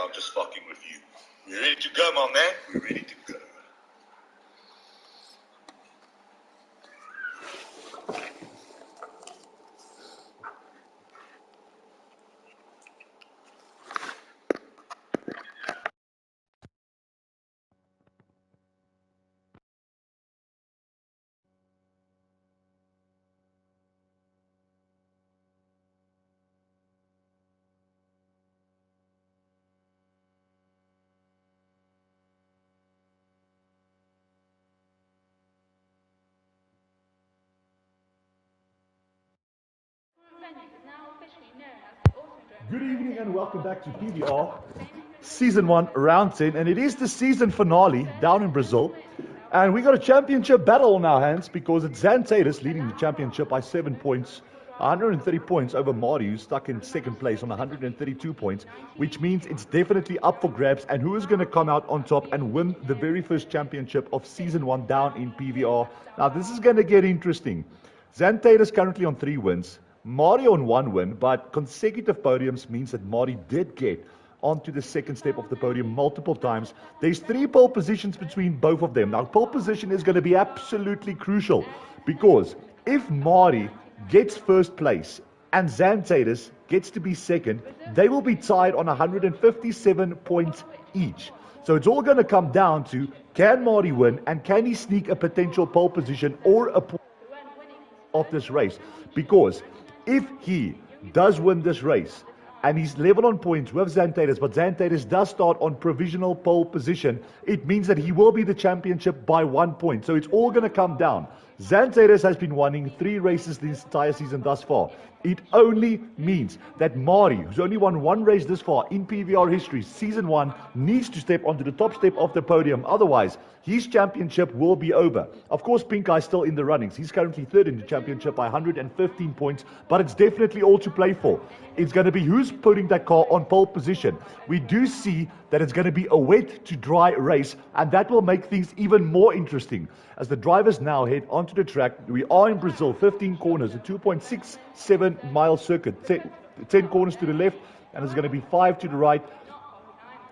I'm just fucking with you. We're ready to go, my man. We're ready to go. Good evening and welcome back to PVR Season 1, Round 10. And it is the season finale down in Brazil. And we got a championship battle on our hands because it's Xantatus leading the championship by 7 points. 130 points over Marty, who's stuck in second place on 132 points, which means it's definitely up for grabs. And who is going to come out on top and win the very first championship of Season 1 down in PVR? Now, this is going to get interesting. Xantatus currently on 3 wins. Marty on 1 win, but consecutive podiums means that Marty did get onto the second step of the podium multiple times. There's 3 pole positions between both of them. Now, pole position is going to be absolutely crucial because if Marty gets first place and Xantatus gets to be second, they will be tied on 157 points each. So it's all going to come down to, can Marty win and can he sneak a potential pole position or a point of this race? Because if he does win this race and he's level on points with Xantatus, but Xantatus does start on provisional pole position, it means that he will be the championship by 1 point. So it's all going to come down. Xantatus has been winning 3 races this entire season thus far. It only means that Marty, who's only won 1 race this far in PVR history, Season 1, needs to step onto the top step of the podium. Otherwise, his championship will be over. Of course, Pink Eye's still in the runnings. He's currently third in the championship by 115 points, but it's definitely all to play for. It's going to be who's putting that car on pole position. We do see that it's going to be a wet to dry race, and that will make things even more interesting. As the drivers now head onto the track, we are in Brazil, 15 corners, a 2.67 mile circuit, 10 corners to the left, and there's going to be 5 to the right,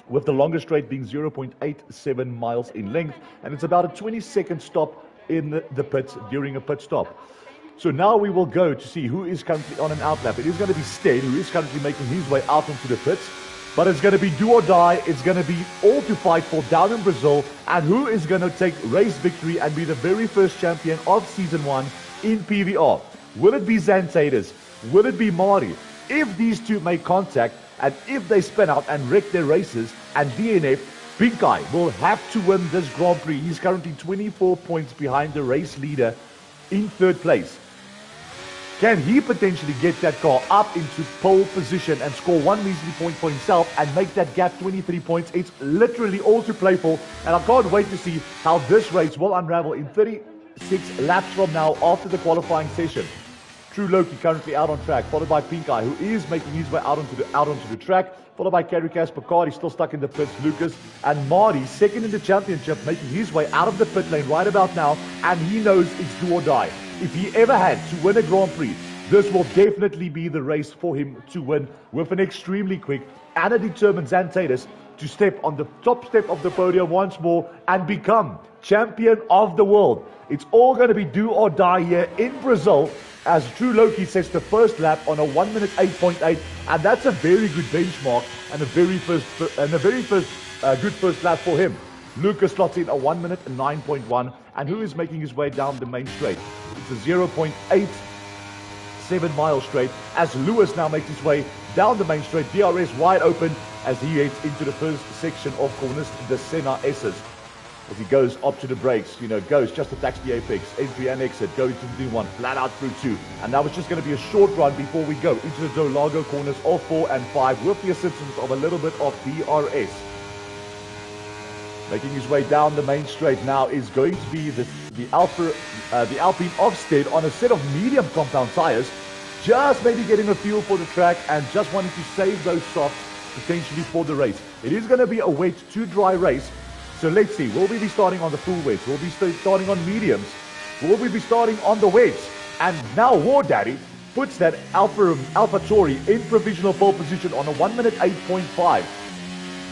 with the longest straight being 0.87 miles in length, and it's about a 20-second stop in the pits during a pit stop. So now we will go to see who is currently on an outlap. It is going to be Stead, who is currently making his way out into the pits. But it's going to be do or die. It's going to be all to fight for down in Brazil. And who is going to take race victory and be the very first champion of Season 1 in PVR? Will it be Xantatus? Will it be Marty? If these two make contact and if they spin out and wreck their races and DNF, Pink Eye will have to win this Grand Prix. He's currently 24 points behind the race leader in third place. Can he potentially get that car up into pole position and score 1 measly point for himself and make that gap 23 points? It's literally all to play for, and I can't wait to see how this race will unravel in 36 laps from now after the qualifying session. True Loki currently out on track, followed by Pink Eye, who is making his way out onto the track, followed by Caricas, Picard, still stuck in the pits, Lucas, and Marty, second in the championship, making his way out of the pit lane right about now, and he knows it's do or die. If he ever had to win a Grand Prix, this will definitely be the race for him to win with an extremely quick and a determined Xantatus to step on the top step of the podium once more and become champion of the world. It's all going to be do or die here in Brazil as True Loki sets the first lap on a 1 minute 8.8, and that's a very good benchmark and a very first good first lap for him. Lucas slots in a 1 minute 9.1, and who is making his way down the main straight? It's a 0.87 mile straight as Lewis now makes his way down the main straight. DRS wide open as he heads into the first section of corners, the Senna S's. As he goes up to the brakes, goes just attacks the apex, entry and exit, going to the one, flat out through 2. And now it's just going to be a short run before we go into the Dolago corners of 4 and 5 with the assistance of a little bit of DRS. Making his way down the main straight now is going to be the Alpine of Stead on a set of medium compound tires, just maybe getting a feel for the track and just wanting to save those softs potentially for the race. It is going to be a wet to dry race, so let's see. Will we be starting on the full wets? Will we be starting on mediums? Will we be starting on the wets? And now War Daddy puts that AlphaTauri in provisional pole position on a 1 minute 8.5.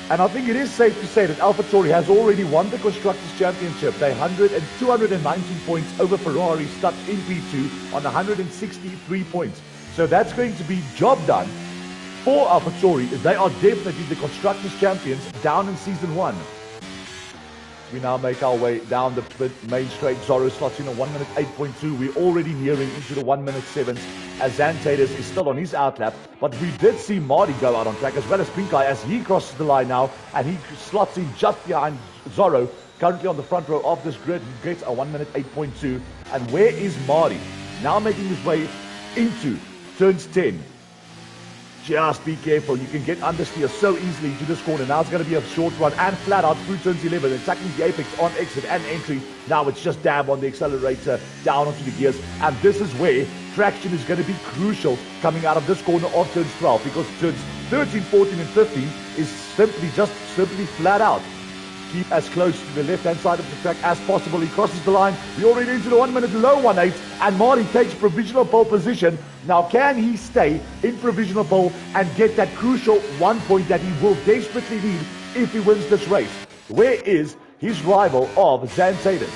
And I think it is safe to say that AlphaTauri has already won the Constructors' Championship. They're 219 points over Ferrari, stuck in P2 on 163 points. So that's going to be job done for AlphaTauri. They are definitely the Constructors' Champions down in Season 1. We now make our way down the main straight. Zorro slots in a 1 minute 8.2. We're already nearing into the 1 minute 7s as Xantatus is still on his outlap. But we did see Marty go out on track as well as Pink Eye as he crosses the line now. And he slots in just behind Zorro. Currently on the front row of this grid. He gets a 1 minute 8.2. And where is Marty? Now making his way into turns 10. Just be careful. You can get understeer so easily to this corner. Now it's going to be a short run and flat out through turns 11. Attacking the apex on exit and entry. Now it's just dab on the accelerator down onto the gears. And this is where traction is going to be crucial coming out of this corner of turns 12. Because turns 13, 14 and 15 is simply flat out. Keep as close to the left-hand side of the track as possible. He crosses the line. We're already into the 1 minute low 1.8. And Marty takes provisional pole position. Now, can he stay in provisional pole and get that crucial 1 point that he will desperately need if he wins this race? Where is his rival of Xantatus?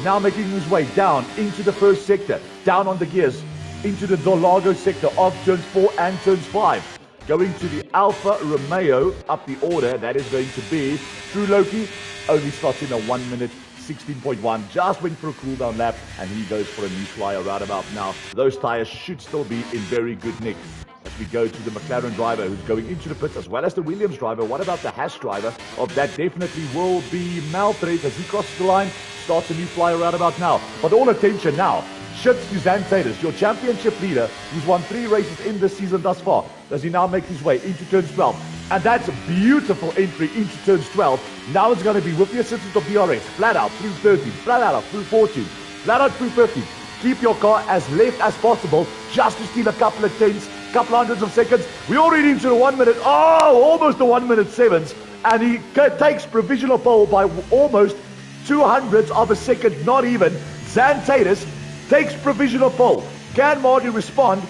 Now making his way down into the first sector. Down on the gears into the Dolago sector of turns 4 and turns 5. Going to the Alfa Romeo up the order. That is going to be True Loki. Only slots in a 1 minute 16.1. Just went for a cool down lap and he goes for a new flyer right about now. Those tires should still be in very good nick. As we go to the McLaren driver who's going into the pits as well as the Williams driver. What about the Haas driver? Of that definitely will be Maltreet as he crosses the line. Starts a new flyer right about now. But all attention now shifts to Xantatus, your championship leader, who's won 3 races in this season thus far, as he now makes his way into turns 12. And that's a beautiful entry into turns 12. Now it's going to be with the assistance of DRS, flat out through 13, flat out through 14, flat out through 15. Keep your car as left as possible, just to steal a couple of tenths, couple hundreds of seconds. We're already into the 1 minute, almost the 1 minute 7s. And he takes provisional pole by almost 200ths of a second, not even. Xantatus takes provisional pole. Can Marty respond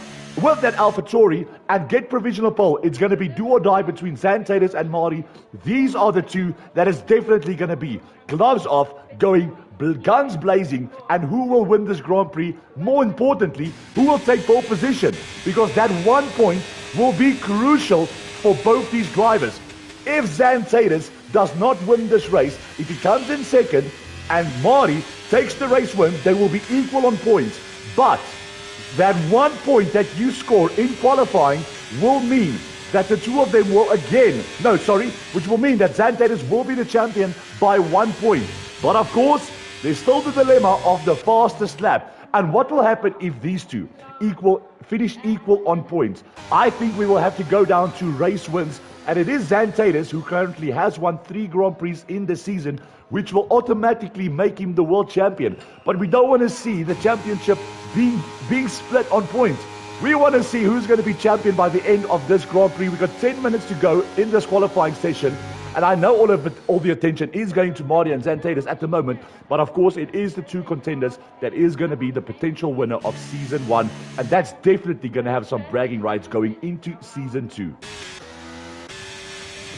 with that AlphaTauri and get provisional pole? It's going to be do or die between Xantatus and Marty. These are the two that is definitely going to be gloves off, going guns blazing, and who will win this Grand Prix? More importantly, who will take pole position? Because that 1 point will be crucial for both these drivers. If Xantatus does not win this race, if he comes in second and Marty takes the race win, they will be equal on points. But that 1 point that you score in qualifying will mean that the two of them will which will mean that Xantatus will be the champion by 1 point. But of course, there's still the dilemma of the fastest lap. And what will happen if these two finish equal on points? I think we will have to go down to race wins. And it is Xantatus who currently has won 3 Grand Prix in the season, which will automatically make him the world champion. But we don't want to see the championship being split on points. We want to see who's going to be champion by the end of this Grand Prix. We've got 10 minutes to go in this qualifying session. And I know all the attention is going to Marty and Xantatus at the moment. But of course, it is the two contenders that is going to be the potential winner of Season 1. And that's definitely going to have some bragging rights going into Season 2.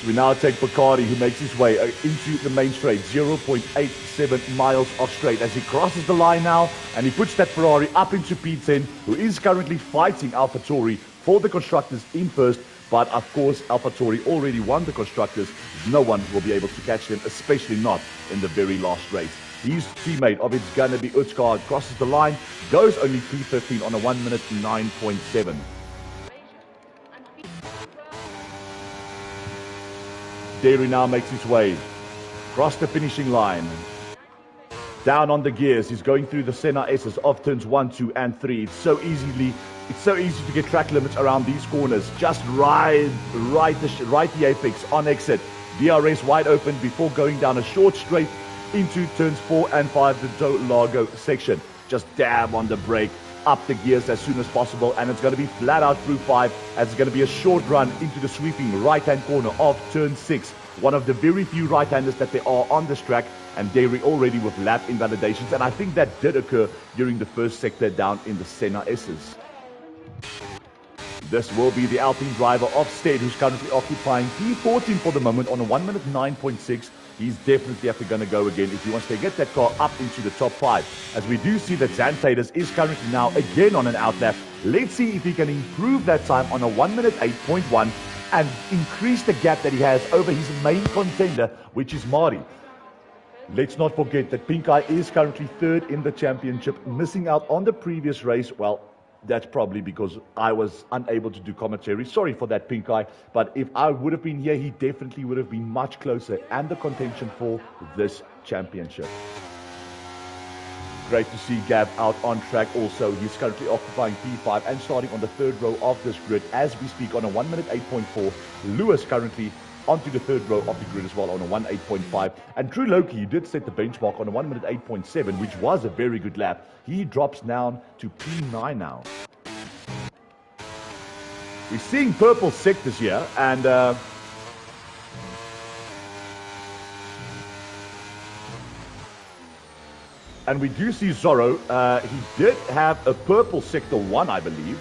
We now take Bacardi, who makes his way into the main straight, 0.87 miles off straight as he crosses the line now, and he puts that Ferrari up into P10, who is currently fighting AlphaTauri for the Constructors in first. But of course, AlphaTauri already won the Constructors. No one will be able to catch them, especially not in the very last race. His teammate of it's gonna be Utskard crosses the line, goes only 3:15 on a 1 minute 9.7. Dairy now makes his way across the finishing line. Down on the gears, he's going through the Senna S's of turns 1, 2, and 3. It's so easy to get track limits around these corners. Just ride the apex on exit. DRS wide open before going down a short straight into turns 4 and 5, the Dolago section. Just dab on the brake, up the gears as soon as possible, and it's going to be flat out through 5 as it's going to be a short run into the sweeping right-hand corner of turn 6. One of the very few right-handers that there are on this track, and Dairy already with lap invalidations, and I think that did occur during the first sector down in the Senna S's. This will be the Alpine driver of Stead, who's currently occupying P14 for the moment on a 1 minute 9.6. He's definitely going to go again if he wants to get that car up into the top 5. As we do see that Xanthadus is currently now again on an outlap. Let's see if he can improve that time on a 1 minute 8.1 and increase the gap that he has over his main contender, which is Mari. Let's not forget that Pink Eye is currently 3rd in the championship, missing out on the previous race. Well, that's probably because I was unable to do commentary. Sorry for that, Pink Eye. But if I would have been here, he definitely would have been much closer and the contention for this championship. Great to see Gab out on track also. He's currently occupying P5 and starting on the 3rd row of this grid as we speak on a 1 minute 8.4. Lewis currently onto the 3rd row of the grid as well on a 1:8.5. And True Loki did set the benchmark on a 1 minute 8.7, which was a very good lap. He drops down to P9 now. We're seeing purple sectors here, and we do see Zorro. He did have a purple sector 1, I believe.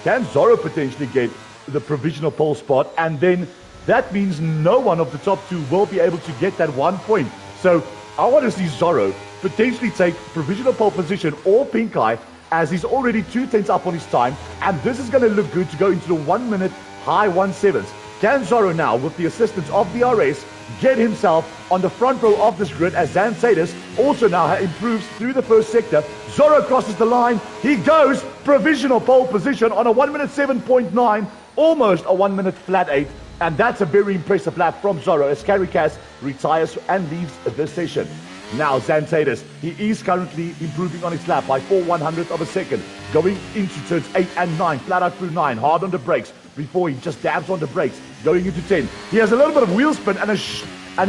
Can Zorro potentially get the provisional pole spot? And then that means no one of the top 2 will be able to get that 1 point. So I want to see Zorro potentially take provisional pole position or Pink Eye, as he's already 2/10 up on his time. And this is going to look good to go into the 1 minute high 1/7. Can Zorro now, with the assistance of the RS, get himself on the front row of this grid as Xanthadus also now improves through the first sector? Zorro crosses the line. He goes provisional pole position on a 1 minute 7.9, almost a 1 minute flat 8. And that's a very impressive lap from Zorro as Carikas retires and leaves this session. Now Xanthadus, he is currently improving on his lap by 4/100th of a second, going into turns 8 and 9, flat out through 9, hard on the brakes before he just dabs on the brakes, going into 10. He has a little bit of wheel spin and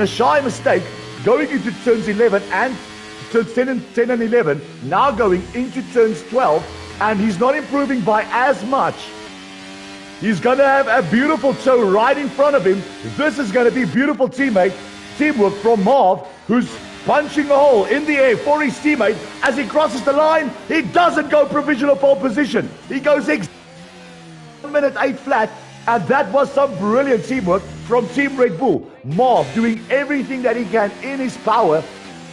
a shy mistake going into turns 11 and turns 10 and 11, now going into turns 12, and he's not improving by as much. He's going to have a beautiful toe right in front of him. This is going to be beautiful teamwork from Marv, who's punching a hole in the air for his teammate. As he crosses the line, he doesn't go provisional pole position. He goes 1 minute 8 flat, and that was some brilliant teamwork from Team Red Bull. Marv doing everything that he can in his power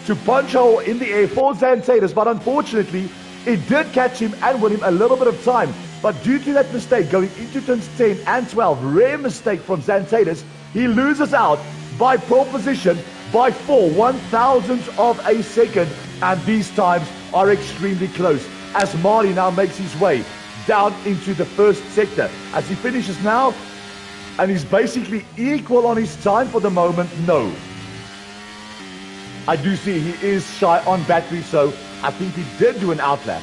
to punch a hole in the air for Xanthadus, but unfortunately, it did catch him and win him a little bit of time. But due to that mistake going into turns 10 and 12, rare mistake from Xanthadus, he loses out by pole position by 4/1000ths of a second. And these times are extremely close as Marley now makes his way down into the first sector. As he finishes now, and he's basically equal on his time for the moment. No. I do see he is shy on battery, so I think he did do an outlap.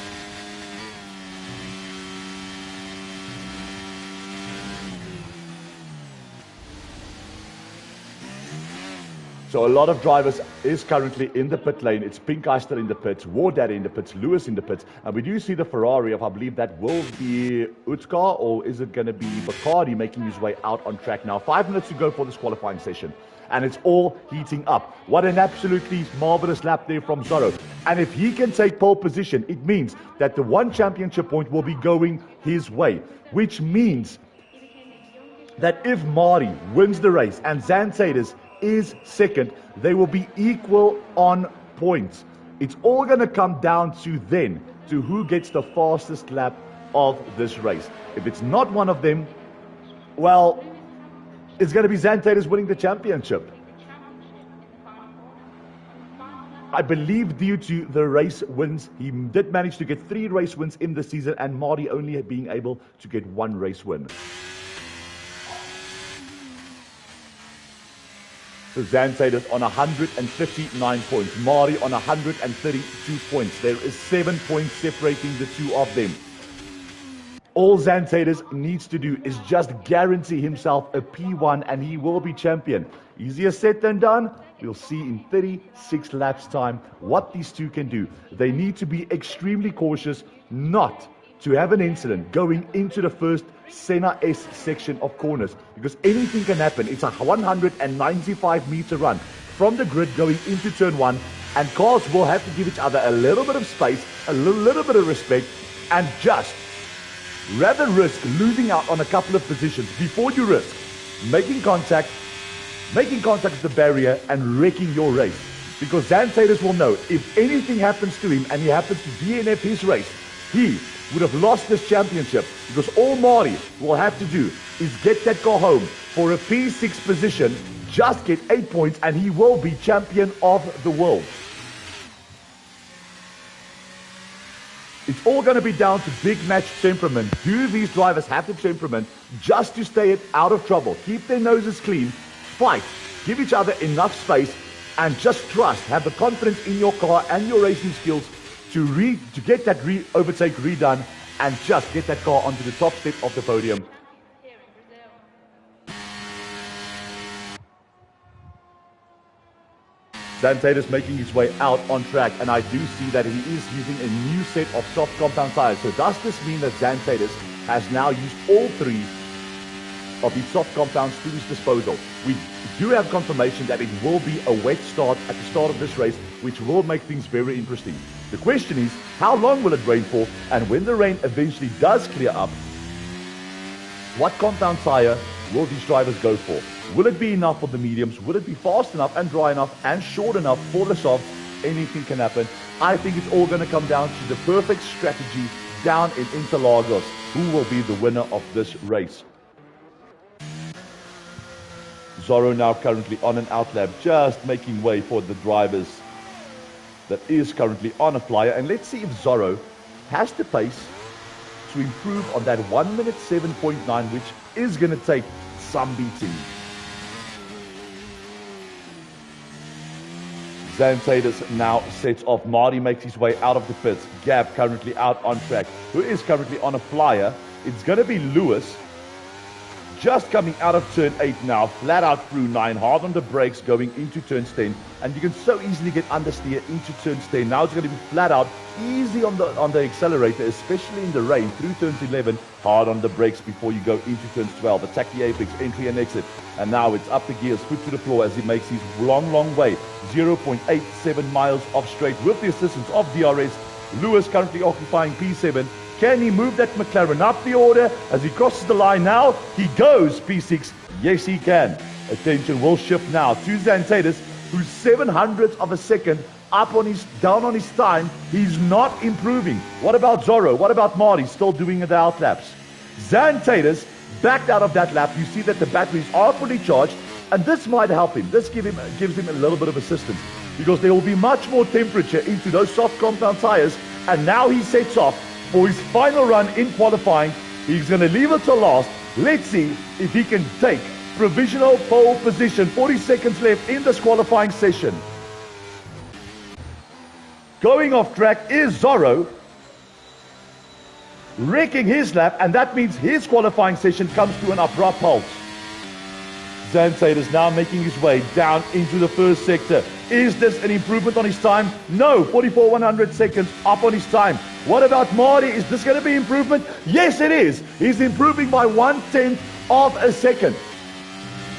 So a lot of drivers is currently in the pit lane. It's Pink Eye still in the pits, War Daddy in the pits, Lewis in the pits. And we do see the Ferrari of, I believe that will be Utskar, or is it going to be Bacardi making his way out on track now. 5 minutes to go for this qualifying session. And it's all heating up. What an absolutely marvelous lap there from Zorro. And if he can take pole position, it means that the 1 championship point will be going his way. Which means that if Mari wins the race and Xanthadus is second, they will be equal on points. It's all going to come down to then, to who gets the fastest lap of this race. If it's not one of them, well, it's going to be Xanthadus winning the championship. I believe due to the race wins, he did manage to get 3 race wins in the season, and Marty only being able to get 1 race win. So Xanthadus on 159 points, Mari on 132 points. There is 7 points separating the two of them. All Xanthadus needs to do is just guarantee himself a P1 and he will be champion. Easier said than done. We'll see in 36 laps time what these two can do. They need to be extremely cautious not to have an incident going into the first Senna S section of corners, because anything can happen. It's a 195 meter run from the grid going into turn 1, and cars will have to give each other a little bit of space, a little bit of respect, and just Rather risk losing out on a couple of positions before you risk making contact with the barrier and wrecking your race. Because Xantatus will know if anything happens to him and he happens to DNF his race, he would have lost this championship, because all Marty will have to do is get that car home for a P6 position, just get 8 points, and he will be champion of the world. It's all going to be down to big match temperament. Do these drivers have the temperament just to stay out of trouble? Keep their noses clean, fight, give each other enough space, and just trust, have the confidence in your car and your racing skills to get that overtake redone and just get that car onto the top step of the podium. Xantatus making his way out on track, and I do see that he is using a new set of soft compound tires. So does this mean that Xantatus has now used all three of these soft compounds to his disposal? We do have confirmation that it will be a wet start at the start of this race, which will make things very interesting. The question is, how long will it rain for? And when the rain eventually does clear up, what compound tire will these drivers go for? Will it be enough for the mediums? Will it be fast enough and dry enough and short enough for the softs? Anything can happen. I think it's all going to come down to the perfect strategy down in Interlagos. Who will be the winner of this race? Zorro now currently on an outlap, just making way for the drivers that is currently on a flyer. And let's see if Zorro has the pace to improve on that 1 minute 7.9, which is going to take some beating. Xantatus now sets off. Marty makes his way out of the pits. Gab currently out on track. Who is currently on a flyer? It's going to be Lewis. Just coming out of turn 8 now, flat out through 9, hard on the brakes going into turn 10, and you can so easily get understeer into turn 10. Now it's going to be flat out, easy on the accelerator, especially in the rain, through turns 11, hard on the brakes before you go into turns 12, attack the apex, entry and exit, and now it's up the gears, foot to the floor as he makes his long way, 0.87 miles off straight with the assistance of DRS. Lewis currently occupying P7. Can he move that McLaren up the order as he crosses the line now? He goes P6. Yes, he can. Attention will shift now to Xantatus, who's 700ths of a second down on his time. He's not improving. What about Zorro? What about Marty? Still doing the outlaps. Xantatus backed out of that lap. You see that the batteries are fully charged, and this might help him. This gives him a little bit of assistance, because there will be much more temperature into those soft compound tires, and now he sets off for his final run in qualifying. He's going to leave it till last. Let's see if he can take provisional pole position. 40 seconds left in this qualifying session. Going off track is Zorro, wrecking his lap, and that means his qualifying session comes to an abrupt halt. Xantatus now making his way down into the first sector. Is this an improvement on his time? No, 44 100 seconds up on his time. What about Marty? Is this going to be improvement? Yes, it is. He's improving by 1/10 of a second.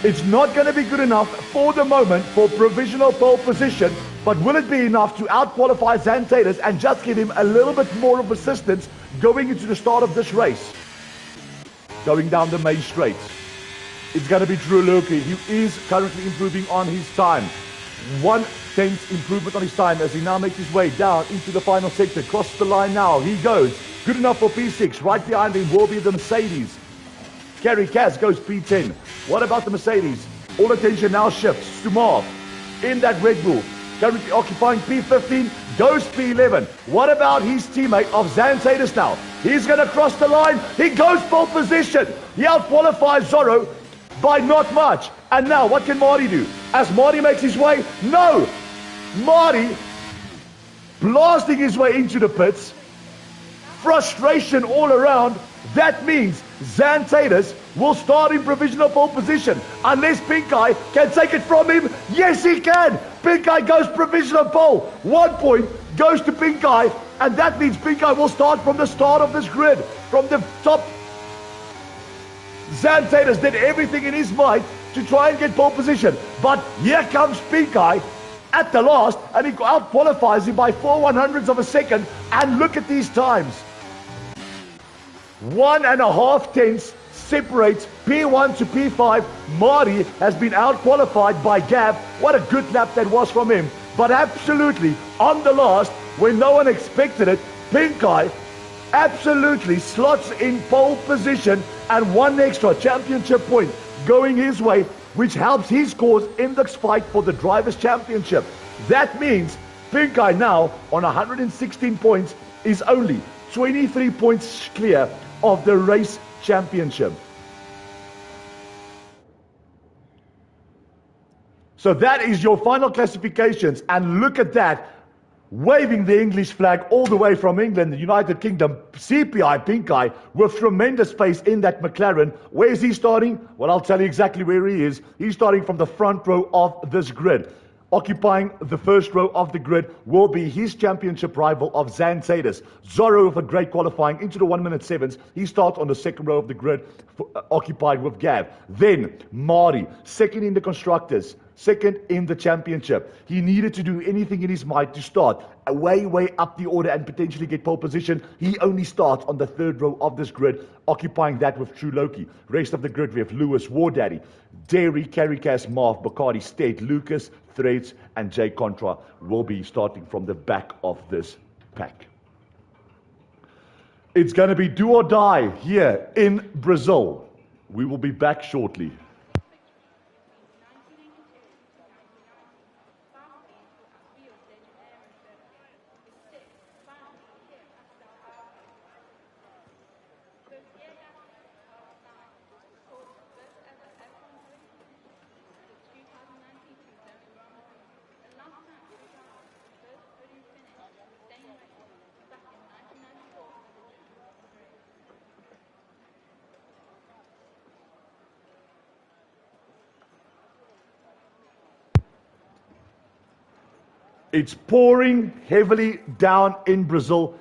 It's not going to be good enough for the moment for provisional pole position, but will it be enough to out-qualify Xantatus and just give him a little bit more of assistance going into the start of this race? Going down the main straight. It's going to be Drew Lurkey. He is currently improving on his time. 1/10 improvement on his time as he now makes his way down into the final sector. Crosses the line now. He goes. Good enough for P6. Right behind him will be the Mercedes. Kerry Cass goes P10. What about the Mercedes? All attention now shifts to Marv in that Red Bull. Currently occupying P15. Goes P11. What about his teammate of Xantatus now? He's going to cross the line. He goes pole position. He out-qualifies Zorro by not much. And now, what can Marty do? As Marty makes his way, no! Marty blasting his way into the pits. Frustration all around. That means Xantatus will start in provisional pole position. Unless Pink Eye can take it from him. Yes, he can! Pink Eye goes provisional pole. 1 point goes to Pink Eye. And that means Pink Eye will start from the start of this grid. From the top. Xantatus did everything in his might to try and get pole position. But here comes Pink Eye at the last, and he out-qualifies him by 4 100ths of a second. And look at these times. 1.5 tenths separates P1 to P5. Marty has been out-qualified by Gav. What a good lap that was from him. But absolutely, on the last, when no one expected it, Pink Eye absolutely slots in pole position and 1 extra championship point going his way, which helps his cause in the fight for the Drivers' Championship. That means Pink Eye now on 116 points is only 23 points clear of the race championship. So that is your final classifications, and look at that, waving the English flag all the way from England, the United Kingdom, CPI Pink Eye with tremendous pace in that McLaren. Where is he starting? Well, I'll tell you exactly where he is. He's starting from the front row of this grid. Occupying the first row of the grid will be his championship rival of Xanthadus. Zorro with a great qualifying into the 1 minute 7s. He starts on the second row of the grid, occupied with Gav. Then Marty, second in the constructors, second in the championship. He needed to do anything in his might to start way up the order and potentially get pole position. He only starts on the third row of this grid, occupying that with True Loki. Rest of the grid we have Lewis, War Daddy, Dairy, Caricas, Marv, Bacardi, State, Lucas, Threads, and Jay Contra will be starting from the back of this pack. It's going to be do or die here in Brazil. We will be back shortly. It's pouring heavily down in Brazil.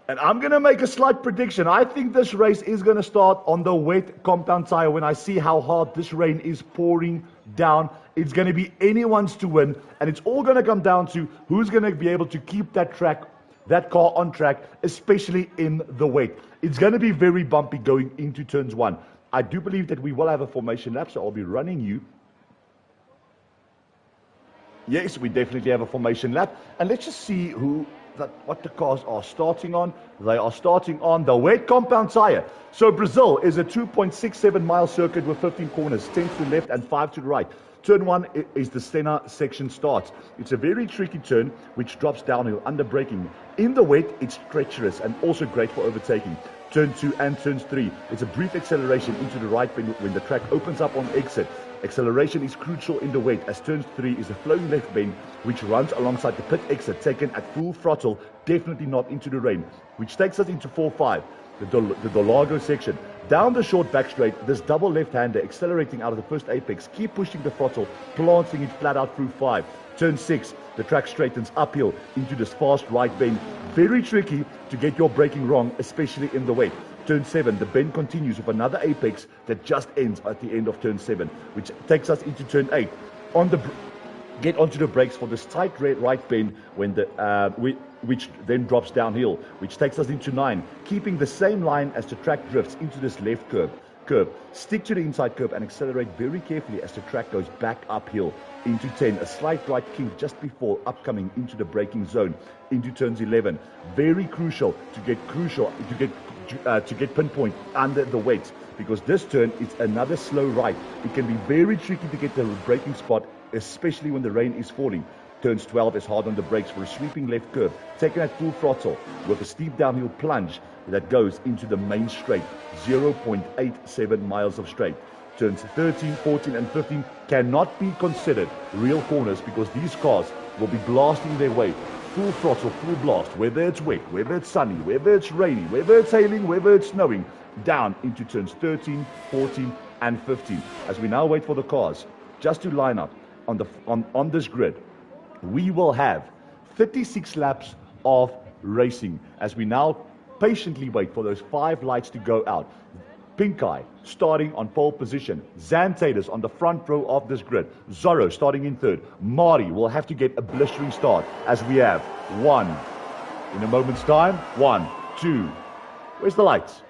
And I'm going to make a slight prediction. I think this race is going to start on the wet compound tire. When I see how hard this rain is pouring down, it's going to be anyone's to win. And it's all going to come down to who's going to be able to keep that car on track, especially in the wet. It's going to be very bumpy going into turns 1. I do believe that we will have a formation lap, so I'll be running you. Yes, we definitely have a formation lap. And let's just see what the cars are starting on. They are starting on the wet compound tire. So Brazil is a 2.67 mile circuit with 15 corners, 10 to the left and 5 to the right. Turn 1 is the Senna section starts. It's a very tricky turn which drops downhill under braking. In the wet, it's treacherous and also great for overtaking. Turn 2 and turns 3. It's a brief acceleration into the right when the track opens up on exit. Acceleration is crucial in the wet, as turn 3 is a flowing left bend which runs alongside the pit exit, taken at full throttle, definitely not into the rain, which takes us into 4-5, the Dolago section. Down the short back straight, this double left-hander accelerating out of the first apex, keep pushing the throttle, planting it flat out through 5. Turn 6, the track straightens uphill into this fast right bend. Very tricky to get your braking wrong, especially in the wet. Turn 7, the bend continues with another apex that just ends at the end of turn 7, which takes us into turn 8. Get onto the brakes for this tight right bend when which then drops downhill, which takes us into 9, keeping the same line as the track drifts into this left curve. Stick to the inside curve and accelerate very carefully as the track goes back uphill. Into 10, a slight right kink just before upcoming into the braking zone. Into turns 11, very crucial to get pinpoint under the weights, because this turn is another slow right. It can be very tricky to get the braking spot, especially when the rain is falling. Turns 12 is hard on the brakes for a sweeping left curve, taken at full throttle with a steep downhill plunge that goes into the main straight, 0.87 miles of straight. Turns 13, 14 and 15 cannot be considered real corners because these cars will be blasting their way full throttle, full blast, whether it's wet, whether it's sunny, whether it's rainy, whether it's hailing, whether it's snowing, down into turns 13, 14 and 15. As we now wait for the cars just to line up on this grid, we will have 36 laps of racing as we now patiently wait for those 5 lights to go out. Pink Eye starting on pole position. Xanthadus on the front row of this grid. Zorro starting in third. Marty will have to get a blistering start as we have 1 in a moment's time. 1, 2, Where's the lights?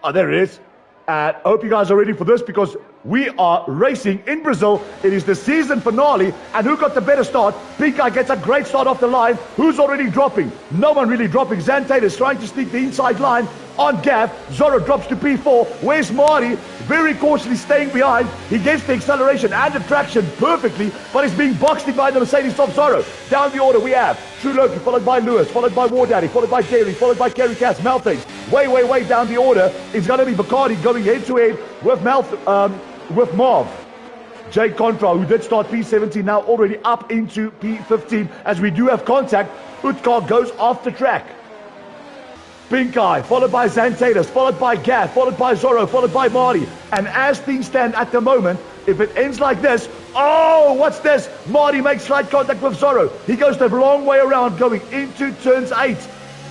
Oh, there it is. And I hope you guys are ready for this because we are racing in Brazil. It is the season finale. And who got the better start? Pink Eye gets a great start off the line. Who's already dropping? No one really dropping. Xantate is trying to sneak the inside line on Gav. Zorro drops to P4. Where's Marty? Very cautiously staying behind. He gets the acceleration and the traction perfectly, but he's being boxed in by the Mercedes of Zorro. Down the order we have True Loki, followed by Lewis, followed by War Daddy, followed by Dairy, followed by Kerry Cass, Malthings. Way down the order. It's going to be Bacardi going head to head with Marv. Jay Contra, who did start P17, now already up into P15. As we do have contact, Utkar goes off the track. Pink Eye, followed by Xantatus, followed by Gav, followed by Zorro, followed by Marty. And as things stand at the moment, if it ends like this, oh, what's this? Marty makes slight contact with Zorro. He goes the long way around, going into turns 8.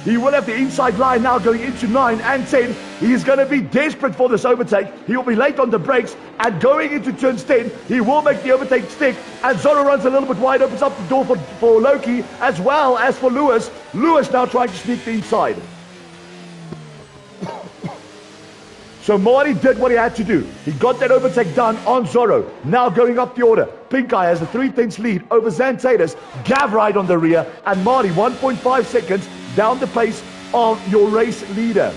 He will have the inside line now going into 9 and 10. He is going to be desperate for this overtake. He will be late on the brakes. And going into turns 10, he will make the overtake stick. And Zorro runs a little bit wide, opens up the door for Loki as well as for Lewis. Lewis now trying to sneak the inside. So Marty did what he had to do. He got that overtake done on Zorro. Now going up the order. Pink Eye has a 3/10 lead over Xantatus. Gav right on the rear. And Marty 1.5 seconds down the pace of your race leader.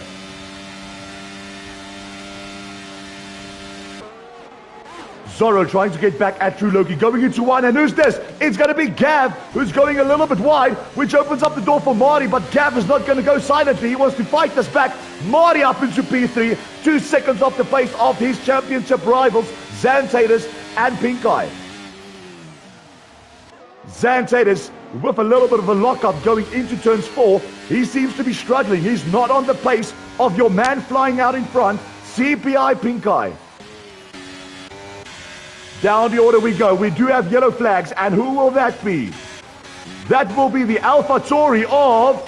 Zorro trying to get back at True Loki, going into 1, and who's this? It's going to be Gav, who's going a little bit wide, which opens up the door for Marty, but Gav is not going to go silently. He wants to fight this back. Marty up into P3, 2 seconds off the pace of his championship rivals, Xantatus and Pink Eye. Xantatus with a little bit of a lockup going into turns 4. He seems to be struggling. He's not on the pace of your man flying out in front, CPI Pink Eye. Down the order we go. We do have yellow flags, and who will that be? That will be the AlphaTauri of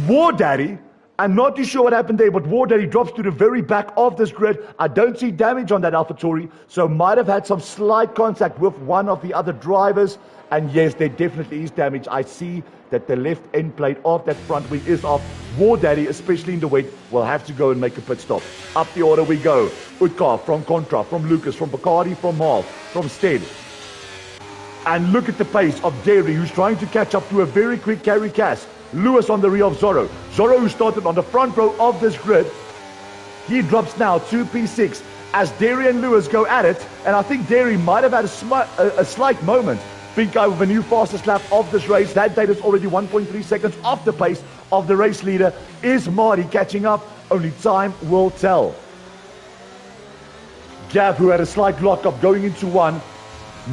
War Daddy. I'm not too sure what happened there, but War Daddy drops to the very back of this grid. I don't see damage on that AlphaTauri, so might have had some slight contact with one of the other drivers. And yes, there definitely is damage. I see that the left end plate of that front wing is off. War Daddy, especially in the wet, will have to go and make a pit stop. Up the order we go. Utkar from Contra, from Lucas, from Bacardi, from Marv, from Stead. And look at the pace of Dairy, who's trying to catch up to a very quick Kerry Cass. Lewis on the rear of Zorro. Zorro, who started on the front row of this grid, he drops now to P6 as Dairy and Lewis go at it. And I think Dairy might have had a slight moment. Pink Eye with a new fastest lap of this race. That date is already 1.3 seconds off the pace of the race leader. Is Marty catching up? Only time will tell. Gav, who had a slight lockup going into 1,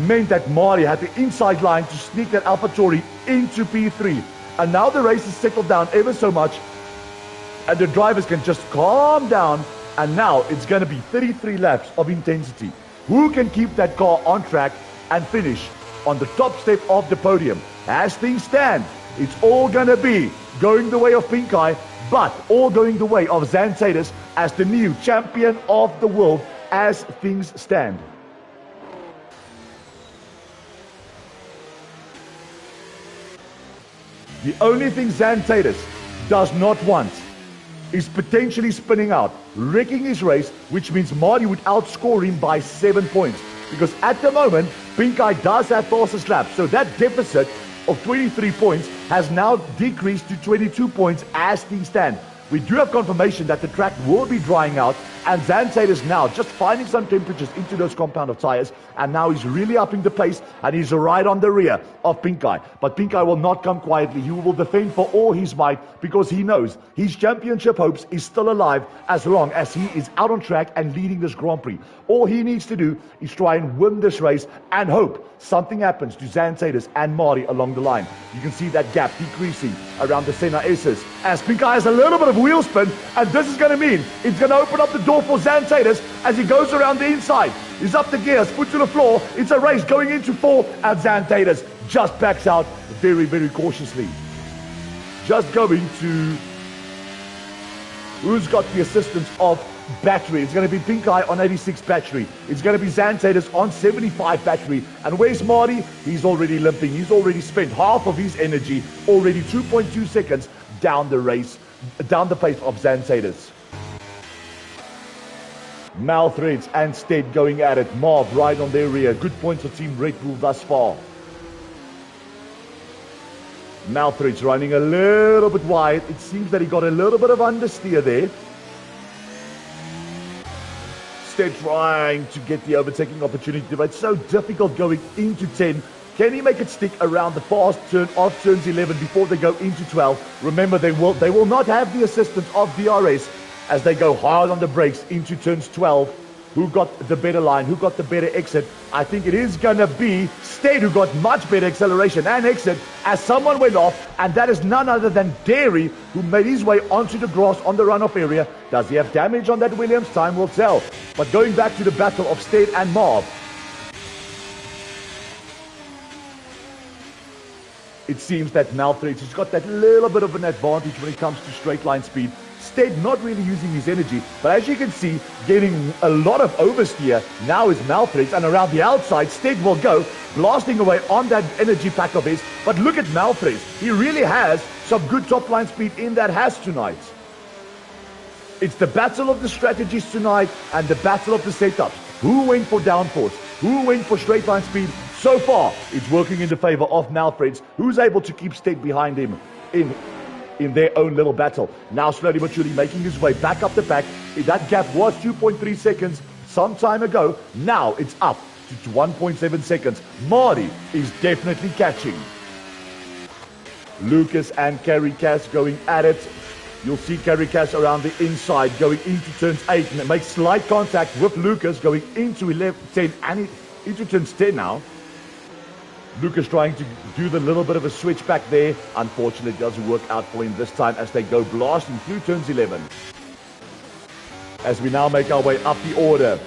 meant that Marty had the inside line to sneak that AlphaTauri into P3. And now the race is settled down ever so much, and the drivers can just calm down. And now it's going to be 33 laps of intensity. Who can keep that car on track and finish on the top step of the podium? As things stand, it's all going to be going the way of Pink Eye, but all going the way of Xantatus as the new champion of the world as things stand. The only thing Xantatus does not want is potentially spinning out, wrecking his race, which means Marty would outscore him by 7 points. Because at the moment, Pink Eye does have fastest lap, so that deficit of 23 points has now decreased to 22 points as things stand. We do have confirmation that the track will be drying out, and Xantatus now just finding some temperatures into those compound of tires, and now he's really upping the pace, and he's right on the rear of Pink Eye. But Pink Eye will not come quietly. He will defend for all his might, because he knows his championship hopes is still alive as long as he is out on track and leading this Grand Prix. All he needs to do is try and win this race and hope something happens to Xantatus and Marty along the line. You can see that gap decreasing around the Senna S's as Pink Eye has a little bit of wheel spin, and this is going to mean it's going to open up the door for Xantatus as he goes around the inside. He's up the gears, foot to the floor. It's a race going into 4, and Xantatus just backs out very, very cautiously. Just going to... Who's got the assistance of battery? It's going to be Pink Eye on 86 battery. It's going to be Xantatus on 75 battery. And where's Marty? He's already limping. He's already spent half of his energy, already 2.2 seconds down the race down the pace of Zantatus. Malthreads and Stead going at it. Marv right on their rear. Good points for Team Red Bull thus far. Malthreads running a little bit wide. It seems that he got a little bit of understeer there. Stead trying to get the overtaking opportunity, but it's so difficult going into 10. Can he make it stick around the fast turn of turns 11 before they go into 12? Remember, they will not have the assistance of DRS as they go hard on the brakes into turns 12. Who got the better line? Who got the better exit? I think it is going to be Stead who got much better acceleration and exit as someone went off, and that is none other than Derry, who made his way onto the grass on the runoff area. Does he have damage on that Williams? Time will tell. But going back to the battle of Stead and Marv, it seems that Malthreads has got that little bit of an advantage when it comes to straight line speed. Stead not really using his energy, but as you can see, getting a lot of oversteer now is Malthreads, and around the outside, Stead will go, blasting away on that energy pack of his. But look at Malthreads. He really has some good top line speed in that Haas tonight. It's the battle of the strategies tonight and the battle of the setups. Who went for downforce? Who went for straight line speed? So far, it's working in the favor of Malthreads, who's able to keep Stead behind him in their own little battle. Now slowly but surely making his way back up the pack. That gap was 2.3 seconds some time ago. Now it's up to 1.7 seconds. Marty is definitely catching. Lucas and Kerry Cass going at it. You'll see Kerry Cass around the inside going into turns 8 and it makes slight contact with Lucas going into 11, 10 and into turns 10 now. Lucas trying to do the little bit of a switch back there. Unfortunately, it doesn't work out for him this time as they go blasting through turns 11. As we now make our way up the order,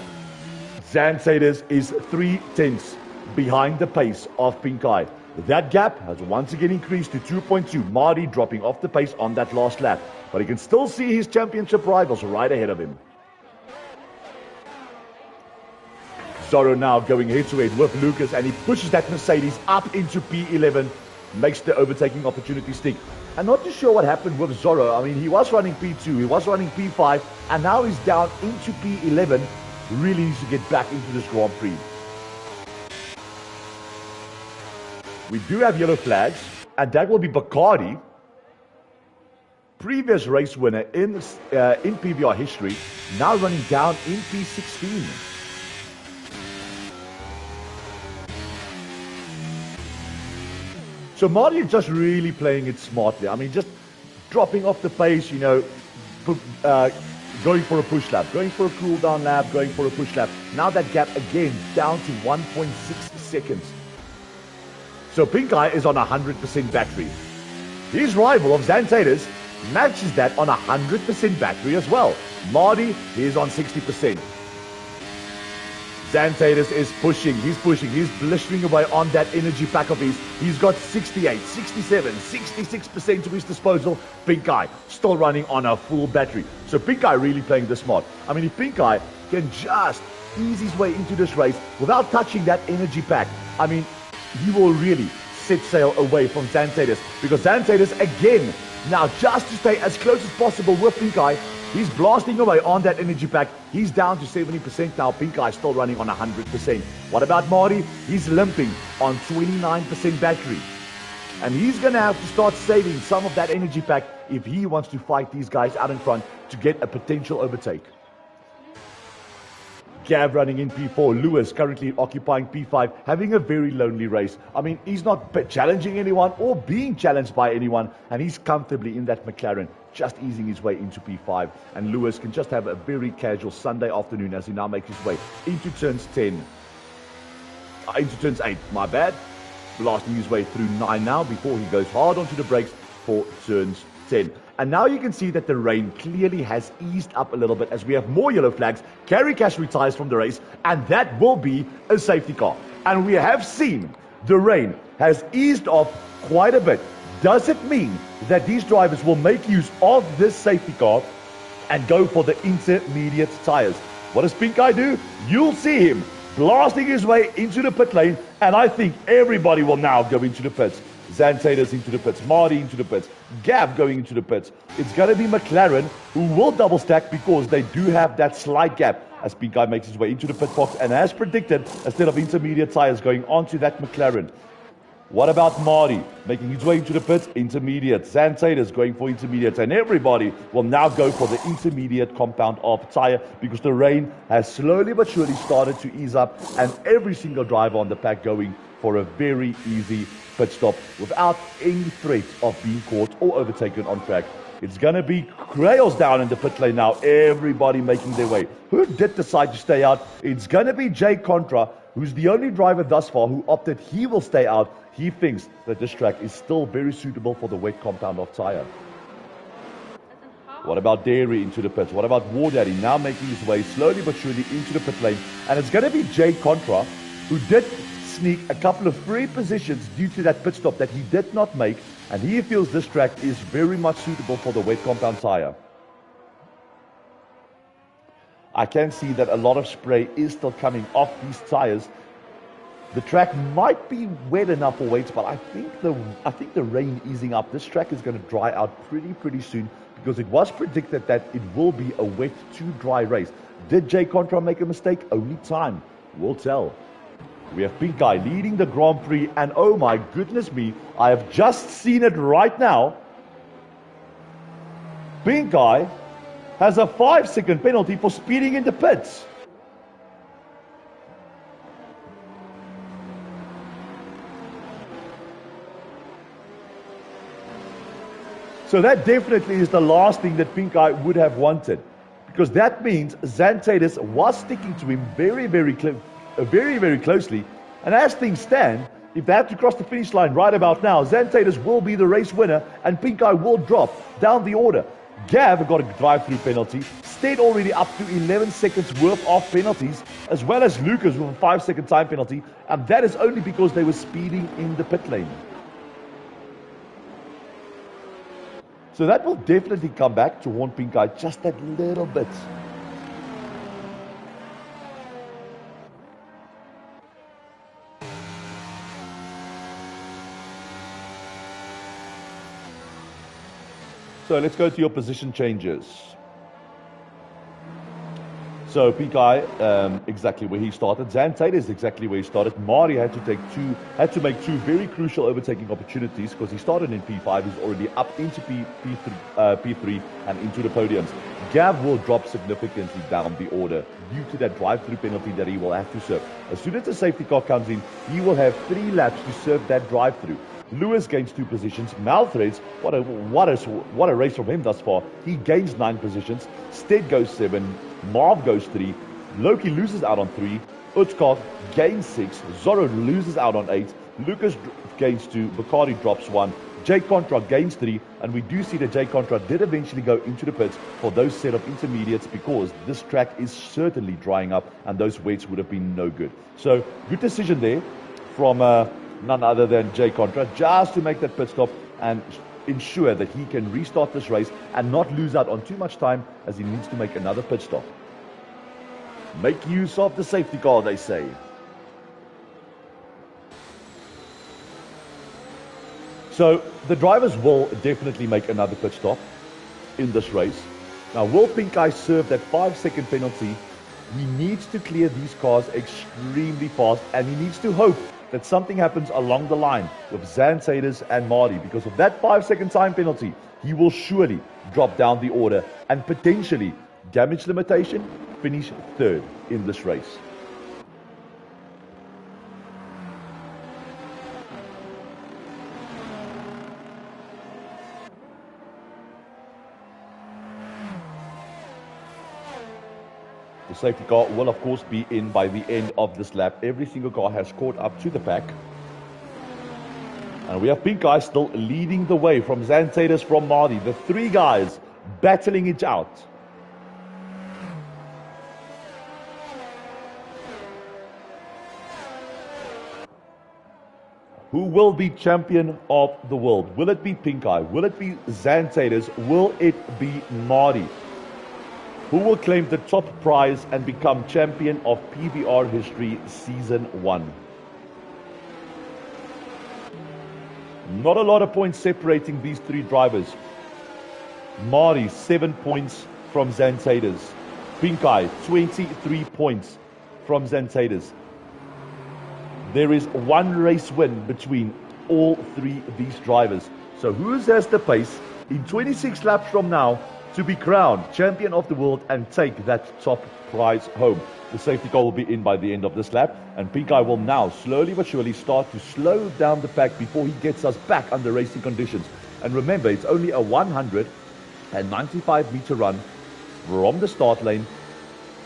Zantatus is 3/10 behind the pace of Pink Eye. That gap has once again increased to 2.2. Marty dropping off the pace on that last lap, but he can still see his championship rivals right ahead of him. Zorro now going head-to-head with Lucas, and he pushes that Mercedes up into P11, makes the overtaking opportunity stick. I'm not too sure what happened with Zorro. I mean, he was running P2, he was running P5, and now he's down into P11. Really needs to get back into this Grand Prix. We do have yellow flags, and that will be Bacardi, previous race winner in PVR history, now running down in P16. So Marty is just really playing it smartly. I mean, just dropping off the pace, you know, going for a push lap, going for a cool down lap, going for a push lap. Now that gap again down to 1.6 seconds. So Pink Eye is on 100% battery. His rival of Zantatus matches that on 100% battery as well. Marty is on 60%. Zantatus is pushing, he's blistering away on that energy pack of his. He's got 68, 67, 66% to his disposal. Pink Eye still running on a full battery. So Pink Eye really playing this smart. I mean, if Pink Eye can just ease his way into this race without touching that energy pack, I mean, he will really set sail away from Zantatus, because Zantatus again, now just to stay as close as possible with Pink Eye, he's blasting away on that energy pack. He's down to 70% now. Pink Eye still running on 100%. What about Marty? He's limping on 29% battery. And he's going to have to start saving some of that energy pack if he wants to fight these guys out in front to get a potential overtake. Gav running in P4. Lewis currently occupying P5, having a very lonely race. I mean, he's not challenging anyone or being challenged by anyone, and he's comfortably in that McLaren, just easing his way into P5. And Lewis can just have a very casual Sunday afternoon as he now makes his way into turns 10. Into turns 8, my bad. Blasting his way through 9 now before he goes hard onto the brakes for turns 10. And now you can see that the rain clearly has eased up a little bit as we have more yellow flags. Kerry Cash retires from the race, and that will be a safety car. And we have seen the rain has eased off quite a bit. Does it mean that these drivers will make use of this safety car and go for the intermediate tires? What does Pink Eye do? You'll see him blasting his way into the pit lane, and I think everybody will now go into the pits. Xantators into the pits, Marty into the pits, Gav going into the pits. It's going to be McLaren who will double stack because they do have that slight gap as Pink Guy makes his way into the pit box, and as predicted, instead of intermediate tires going onto that McLaren. What about Marty making his way into the pits? Intermediate. Xantators going for intermediate, and everybody will now go for the intermediate compound of tire because the rain has slowly but surely started to ease up, and every single driver on the pack going for a very easy pit stop without any threat of being caught or overtaken on track. It's going to be Grails down in the pit lane now, everybody making their way. Who did decide to stay out? It's going to be Jay Contra, who's the only driver thus far who opted he will stay out. He thinks that this track is still very suitable for the wet compound of tire. What about Dairy into the pits? What about War Daddy now making his way slowly but surely into the pit lane? And it's going to be Jay Contra, who did sneak a couple of free positions due to that pit stop that he did not make, and he feels this track is very much suitable for the wet compound tire. I can see that a lot of spray is still coming off these tires. The track might be wet enough for weights, but I think the rain easing up, this track is going to dry out pretty soon because it was predicted that it will be a wet to dry race. Did Jay Contra make a mistake? Only time will tell. We have Pink Guy leading the Grand Prix, and oh my goodness me, I have just seen it right now. Pink Guy has a 5-second penalty for speeding in the pits. So that definitely is the last thing that Pink Guy would have wanted, because that means Xantators was sticking to him very closely. And as things stand, if they have to cross the finish line right about now, Xantators will be the race winner and Pink Guy will drop down the order. Gav got a drive-through penalty, Stead already up to 11 seconds worth of penalties, as well as Lucas with a 5-second time penalty, and that is only because they were speeding in the pit lane. So that will definitely come back to haunt Pink Guy just that little bit. So let's go to your position changes. So Pink Guy, exactly where he started. Xantators is exactly where he started. Mari had to make two very crucial overtaking opportunities because he started in P5. He's already up into P3 and into the podiums. Gav will drop significantly down the order due to that drive-through penalty that he will have to serve. As soon as the safety car comes in, he will have 3 laps to serve that drive-through. Lewis gains 2 positions. Malthreads, what a race from him thus far. He gains 9 positions. Stead goes 7. Marv goes 3. Loki loses out on 3. Utskog gains 6. Zorro loses out on 8. Lucas gains 2. Bacardi drops 1. Jay Contra gains 3. And we do see that Jay Contra did eventually go into the pits for those set of intermediates because this track is certainly drying up and those weights would have been no good. So good decision there from none other than Jay Contra, just to make that pit stop and ensure that he can restart this race and not lose out on too much time as he needs to make another pit stop. Make use of the safety car, they say. So the drivers will definitely make another pit stop in this race. Now, will Pink Guy serve that 5-second penalty? He needs to clear these cars extremely fast, and he needs to hope that something happens along the line with Xantators and Marty. Because of that 5-second time penalty, he will surely drop down the order and potentially, damage limitation, finish 3rd in this race. The safety car will, of course, be in by the end of this lap. Every single car has caught up to the pack. And we have Pink Guy still leading the way from Xantators, from Marty. The 3 guys battling it out. Who will be champion of the world? Will it be Pink Guy? Will it be Xantators? Will it be Marty? Who will claim the top prize and become champion of PVR history Season 1? Not a lot of points separating these three drivers. Marty, 7 points from Xantadas. Pink Eye, 23 points from Xantadas. There is one race win between all three of these drivers. So who has the pace in 26 laps from now to be crowned champion of the world and take that top prize home? The safety car will be in by the end of this lap, and Pink Eye will now slowly but surely start to slow down the pack before he gets us back under racing conditions. And remember, it's only a 195 meter run from the start lane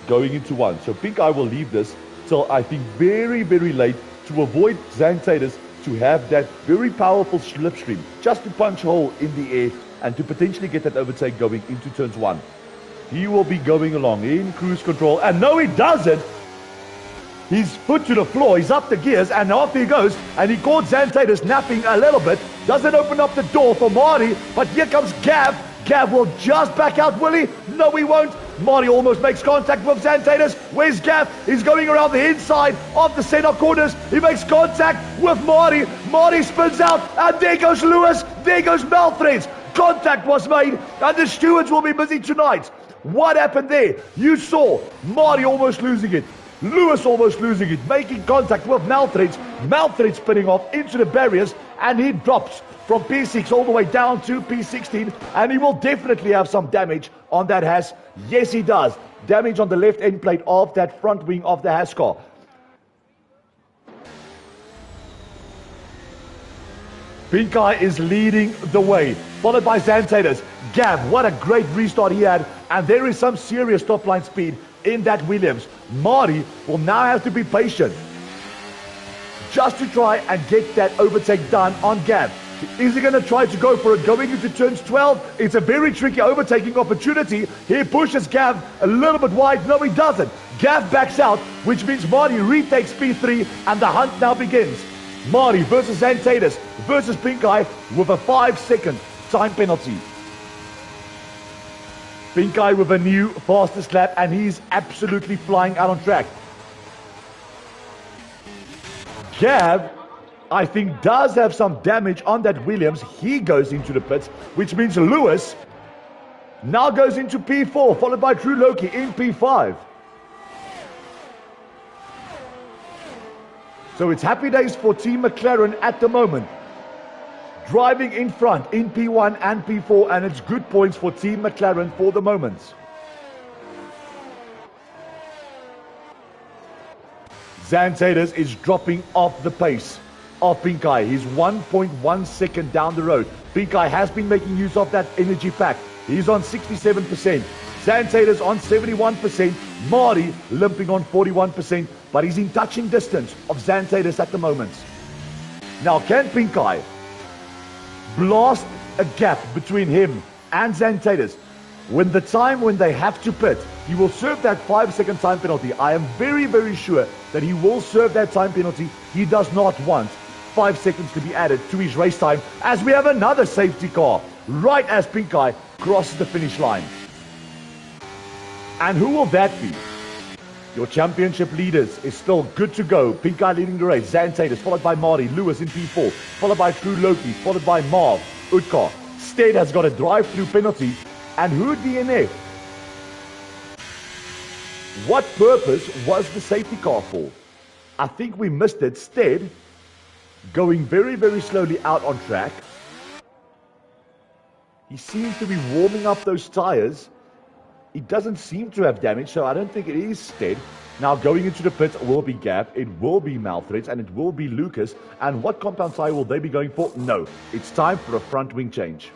going into one. So Pink Eye will leave this till I think very, very late to avoid Xantadas to have that very powerful slipstream, just to punch a hole in the air and to potentially get that overtake going into turns 1. He will be going along in cruise control, and no, he doesn't. He's foot to the floor, he's up the gears, and off he goes, and he caught Xantadas napping a little bit. Doesn't open up the door for Marty, but here comes Gav. Gav will just back out, will he? No, he won't. Marty almost makes contact with Xantadas. Where's Gav? He's going around the inside of the center corners. He makes contact with Marty. Marty spins out, and there goes Lewis. There goes Malthreads. Contact was made, and the stewards will be busy tonight. What happened there? You saw Marty almost losing it. Lewis almost losing it, making contact with Malthreads. Malthreads spinning off into the barriers, and he drops from P6 all the way down to P16, and he will definitely have some damage on that Haas. Yes, he does. Damage on the left end plate of that front wing of the Haas car. Pink Eye is leading the way, followed by Xantadas. Gav, what a great restart he had, and there is some serious top line speed in that Williams. Marty will now have to be patient just to try and get that overtake done on Gav. Is he going to try to go for it going into turns 12? It's a very tricky overtaking opportunity. He pushes Gav a little bit wide. No, he doesn't. Gav backs out, which means Marty retakes P3, and the hunt now begins. Marty versus Xantadas versus Pink Eye with a 5-second time penalty. Pink Eye with a new fastest lap, and he's absolutely flying out on track. Gav, I think, does have some damage on that Williams. He goes into the pits, which means Lewis now goes into P4, followed by Drew Loki in P5. So it's happy days for Team McLaren at the moment. Driving in front in P1 and P4, and it's good points for Team McLaren for the moment. Xantadas is dropping off the pace of Pink Eye. He's 1.1 second down the road. Pink Eye has been making use of that energy pack. He's on 67%. Xantadas on 71%. Marty limping on 41%, but he's in touching distance of Xantadas at the moment. Now, can Pink Eye blast a gap between him and Xantadas? When they have to pit, he will serve that 5-second time penalty. I am very, very sure that he will serve that time penalty. He does not want 5 seconds to be added to his race time, as we have another safety car right as Pink Eye crosses the finish line. And who will that be? Your championship leaders is still good to go. Pink Eye leading the race. Xantadas followed by Marty. Lewis in P4, followed by Drew Loki, followed by Marv. Utkar. Stead has got a drive-through penalty. And who DNF? What purpose was the safety car for? I think we missed it. Stead going very, very slowly out on track. He seems to be warming up those tires. He doesn't seem to have damage, so I don't think it is Stead. Now going into the pits will be Gav, it will be Malthreads, and it will be Lucas. And what compound tire will they be going for? No, it's time for a front wing change.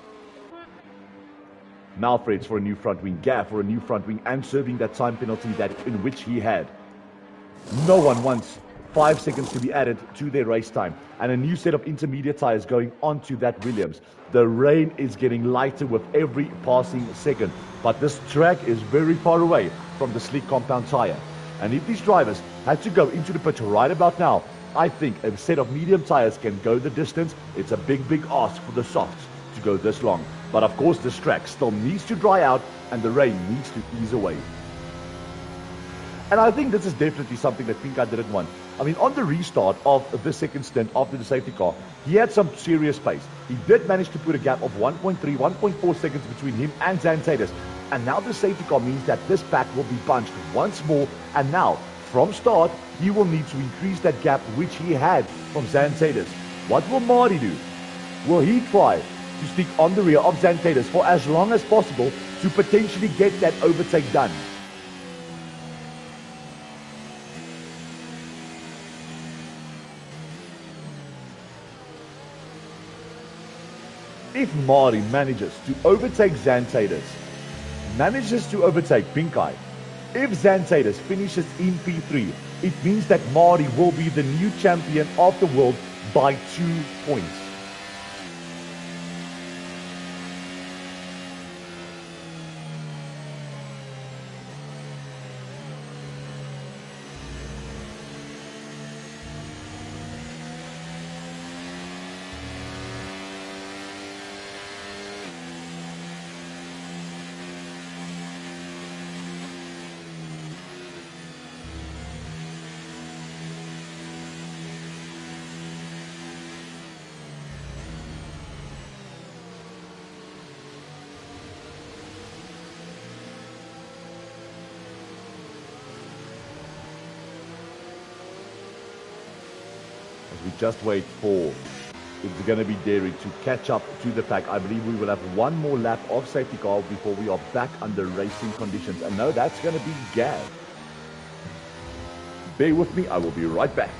Malthreads for a new front wing, Gav for a new front wing, and serving that time penalty in which he had. No one wants 5 seconds to be added to their race time. And a new set of intermediate tires going onto that Williams. The rain is getting lighter with every passing second. But this track is very far away from the slick compound tire. And if these drivers had to go into the pit right about now, I think a set of medium tires can go the distance. It's a big, big ask for the softs to go this long. But of course this track still needs to dry out and the rain needs to ease away. And I think this is definitely something that Pink Eye didn't want. I mean, on the restart of the second stint after the safety car, he had some serious pace. He did manage to put a gap of 1.3, 1.4 seconds between him and Xanthidus. And now the safety car means that this pack will be bunched once more. And now, from start, he will need to increase that gap which he had from Xanthidus. What will Marty do? Will he try to stick on the rear of Xanthidus for as long as possible to potentially get that overtake done? If Marty manages to overtake Xanthidus, manages to overtake Pink Eye, if Xanthidus finishes in P3, it means that Marty will be the new champion of the world by 2 points. We just wait for it's going to be Derry to catch up to the pack. I believe we will have one more lap of safety car before we are back under racing conditions. And no, that's going to be Gav. Bear with me, I will be right back.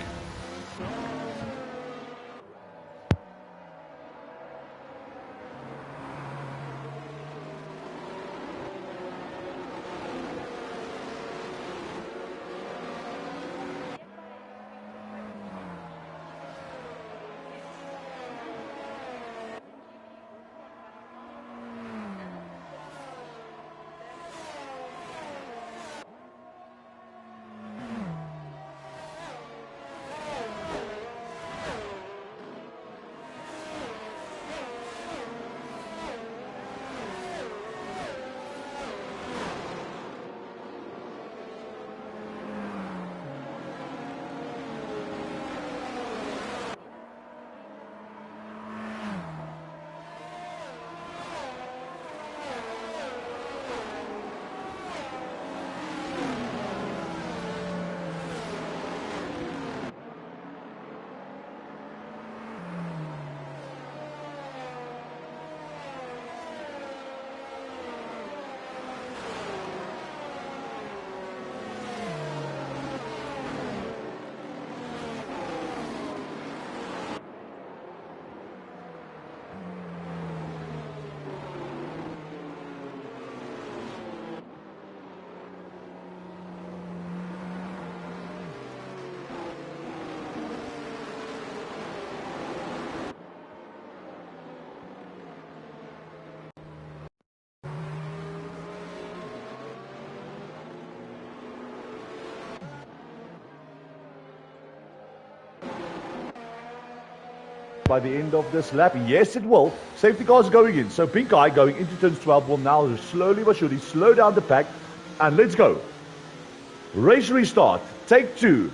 By the end of this lap, yes it will. Safety cars going in, so Pink Eye going into turns 12 will now slowly but surely slow down the pack, and let's go. Race restart, take 2.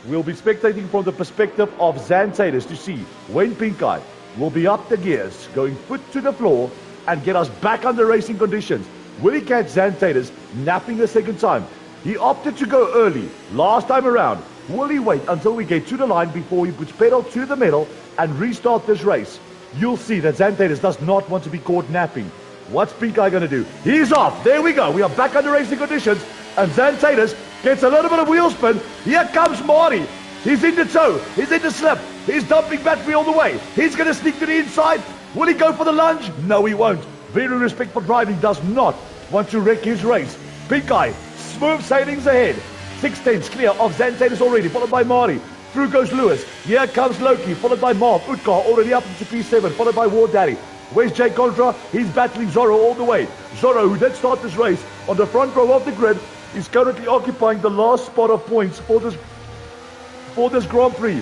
We'll be spectating from the perspective of Xanthidus to see when Pink Eye will be up the gears, going foot to the floor and get us back under racing conditions. Will he catch Xanthidus napping a second time? He opted to go early last time around. Will he wait until we get to the line before he puts pedal to the metal and restart this race? You'll see that Xanthidus does not want to be caught napping. What's Pink Eye going to do? He's off. There we go. We are back under racing conditions. And Xanthidus gets a little bit of wheel spin. Here comes Marty. He's in the toe. He's in the slip. He's dumping battery all the way. He's going to sneak to the inside. Will he go for the lunge? No, he won't. Very respectful driving, does not want to wreck his race. Pink Eye, smooth sailings ahead. 6/10 clear of Xanthidus already, followed by Marty. Through goes Lewis. Here comes Loki, followed by Marv. Utkar already up into P7, followed by War Daddy. Where's Jay Contra? He's battling Zorro all the way. Zorro, who did start this race on the front row of the grid, is currently occupying the last spot of points for this Grand Prix.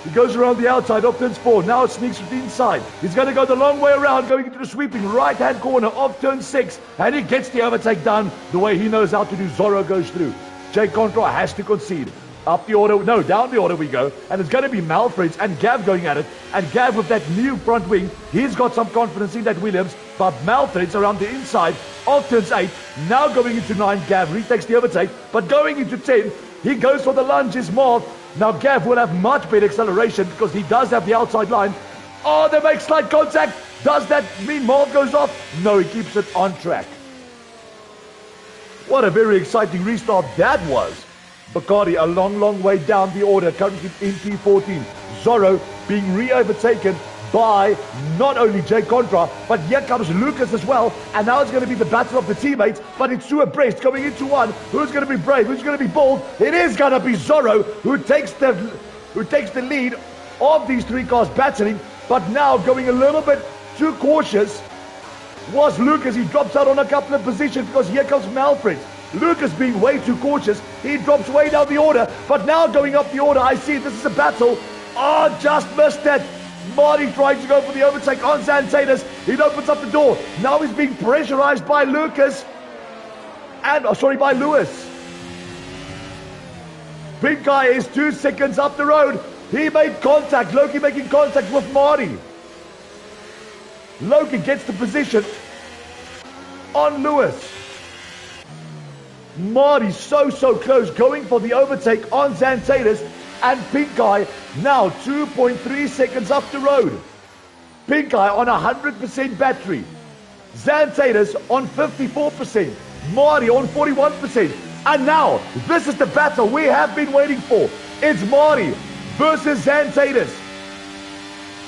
He goes around the outside of turns 4. Now it sneaks to the inside. He's going to go the long way around, going into the sweeping right-hand corner of turn 6. And he gets the overtake done the way he knows how to do. Zorro goes through. Jay Contra has to concede. Up the order, no, down the order we go. And it's going to be Malfreds and Gav going at it. And Gav with that new front wing, he's got some confidence in that Williams. But Malfreds around the inside of turns 8. Now going into 9, Gav retakes the overtake. But going into 10, he goes for the lunge, is Marv. Now Gav will have much better acceleration because he does have the outside line. Oh, they make slight contact. Does that mean Marv goes off? No, he keeps it on track. What a very exciting restart that was. Bacardi a long way down the order, currently in P14. Zorro being re-overtaken by not only Jay Contra, but here comes Lucas as well. And now it's going to be the battle of the teammates, but it's two abreast going into one. Who's going to be brave? Who's going to be bold? It is going to be Zorro who takes the lead of these three cars battling, but now going a little bit too cautious was Lucas. He drops out on a couple of positions because here comes Malfred. Lucas being way too cautious. He drops way down the order, but now going up the order, I see this is a battle. Oh, just missed that. Marty trying to go for the overtake on Xantatus. He opens up the door. Now he's being pressurized by Lucas. And, by Lewis. Pink guy is 2 seconds up the road. He made contact. Loki making contact with Marty. Loki gets the position on Lewis. Marty so close, going for the overtake on Xantatus. And Pink Guy now 2.3 seconds up the road. Pink Guy on 100% battery. Xantatus on 54%. Marty on 41%. And now, this is the battle we have been waiting for. It's Marty versus Xantatus.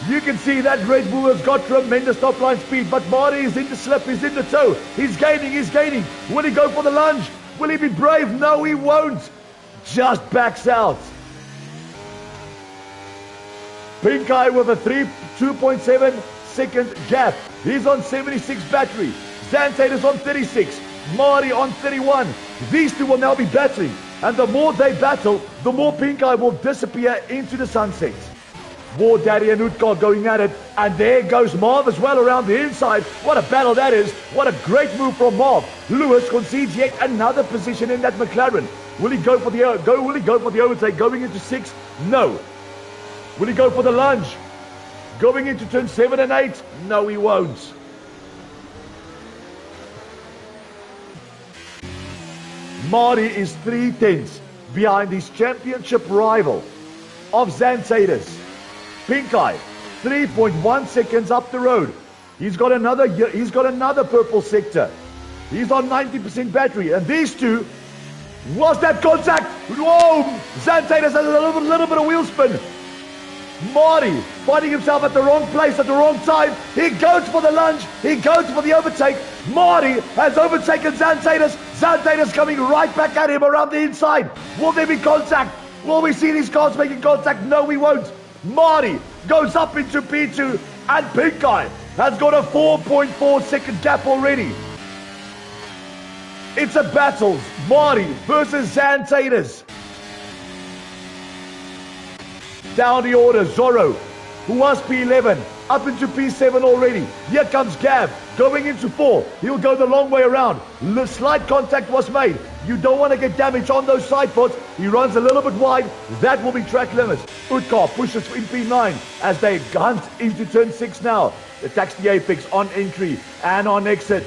You can see that Red Bull has got tremendous top line speed, but Marty is in the slip, he's in the toe. He's gaining. Will he go for the lunge? Will he be brave? No, he won't. Just backs out. Pink Guy with a 2.7 second gap. He's on 76 battery. Xantatus on 36. Marty on 31. These two will now be battling. And the more they battle, the more Pink Guy will disappear into the sunset. War Daddy and Utkar going at it. And there goes Marv as well around the inside. What a battle that is. What a great move from Marv. Lewis concedes yet another position in that McLaren. Will he go for the overtake going into 6? No. Will he go for the lunge? Going into turn 7 and 8? No, he won't. Marty is 3/10 behind his championship rival of Xantatus. Pink Eye, 3.1 seconds up the road. He's got another purple sector. He's on 90% battery. And these two, was that contact? Whoa! Xantatus has a little bit of wheel spin. Marty finding himself at the wrong place at the wrong time. He goes for the lunge. He goes for the overtake. Marty has overtaken Xantatus. Xantatus coming right back at him around the inside. Will there be contact? Will we see these cars making contact? No, we won't. Marty goes up into P2 and Pink Guy has got a 4.4 second gap already. It's a battle. Marty versus Xantatus. Down the order, Zorro, who was P11, up into P7 already. Here comes Gav, going into 4. He'll go the long way around. Slight contact was made. You don't want to get damage on those side pods. He runs a little bit wide. That will be track limits. Utkar pushes in P9 as they hunt into turn 6 now. Attacks the apex on entry and on exit.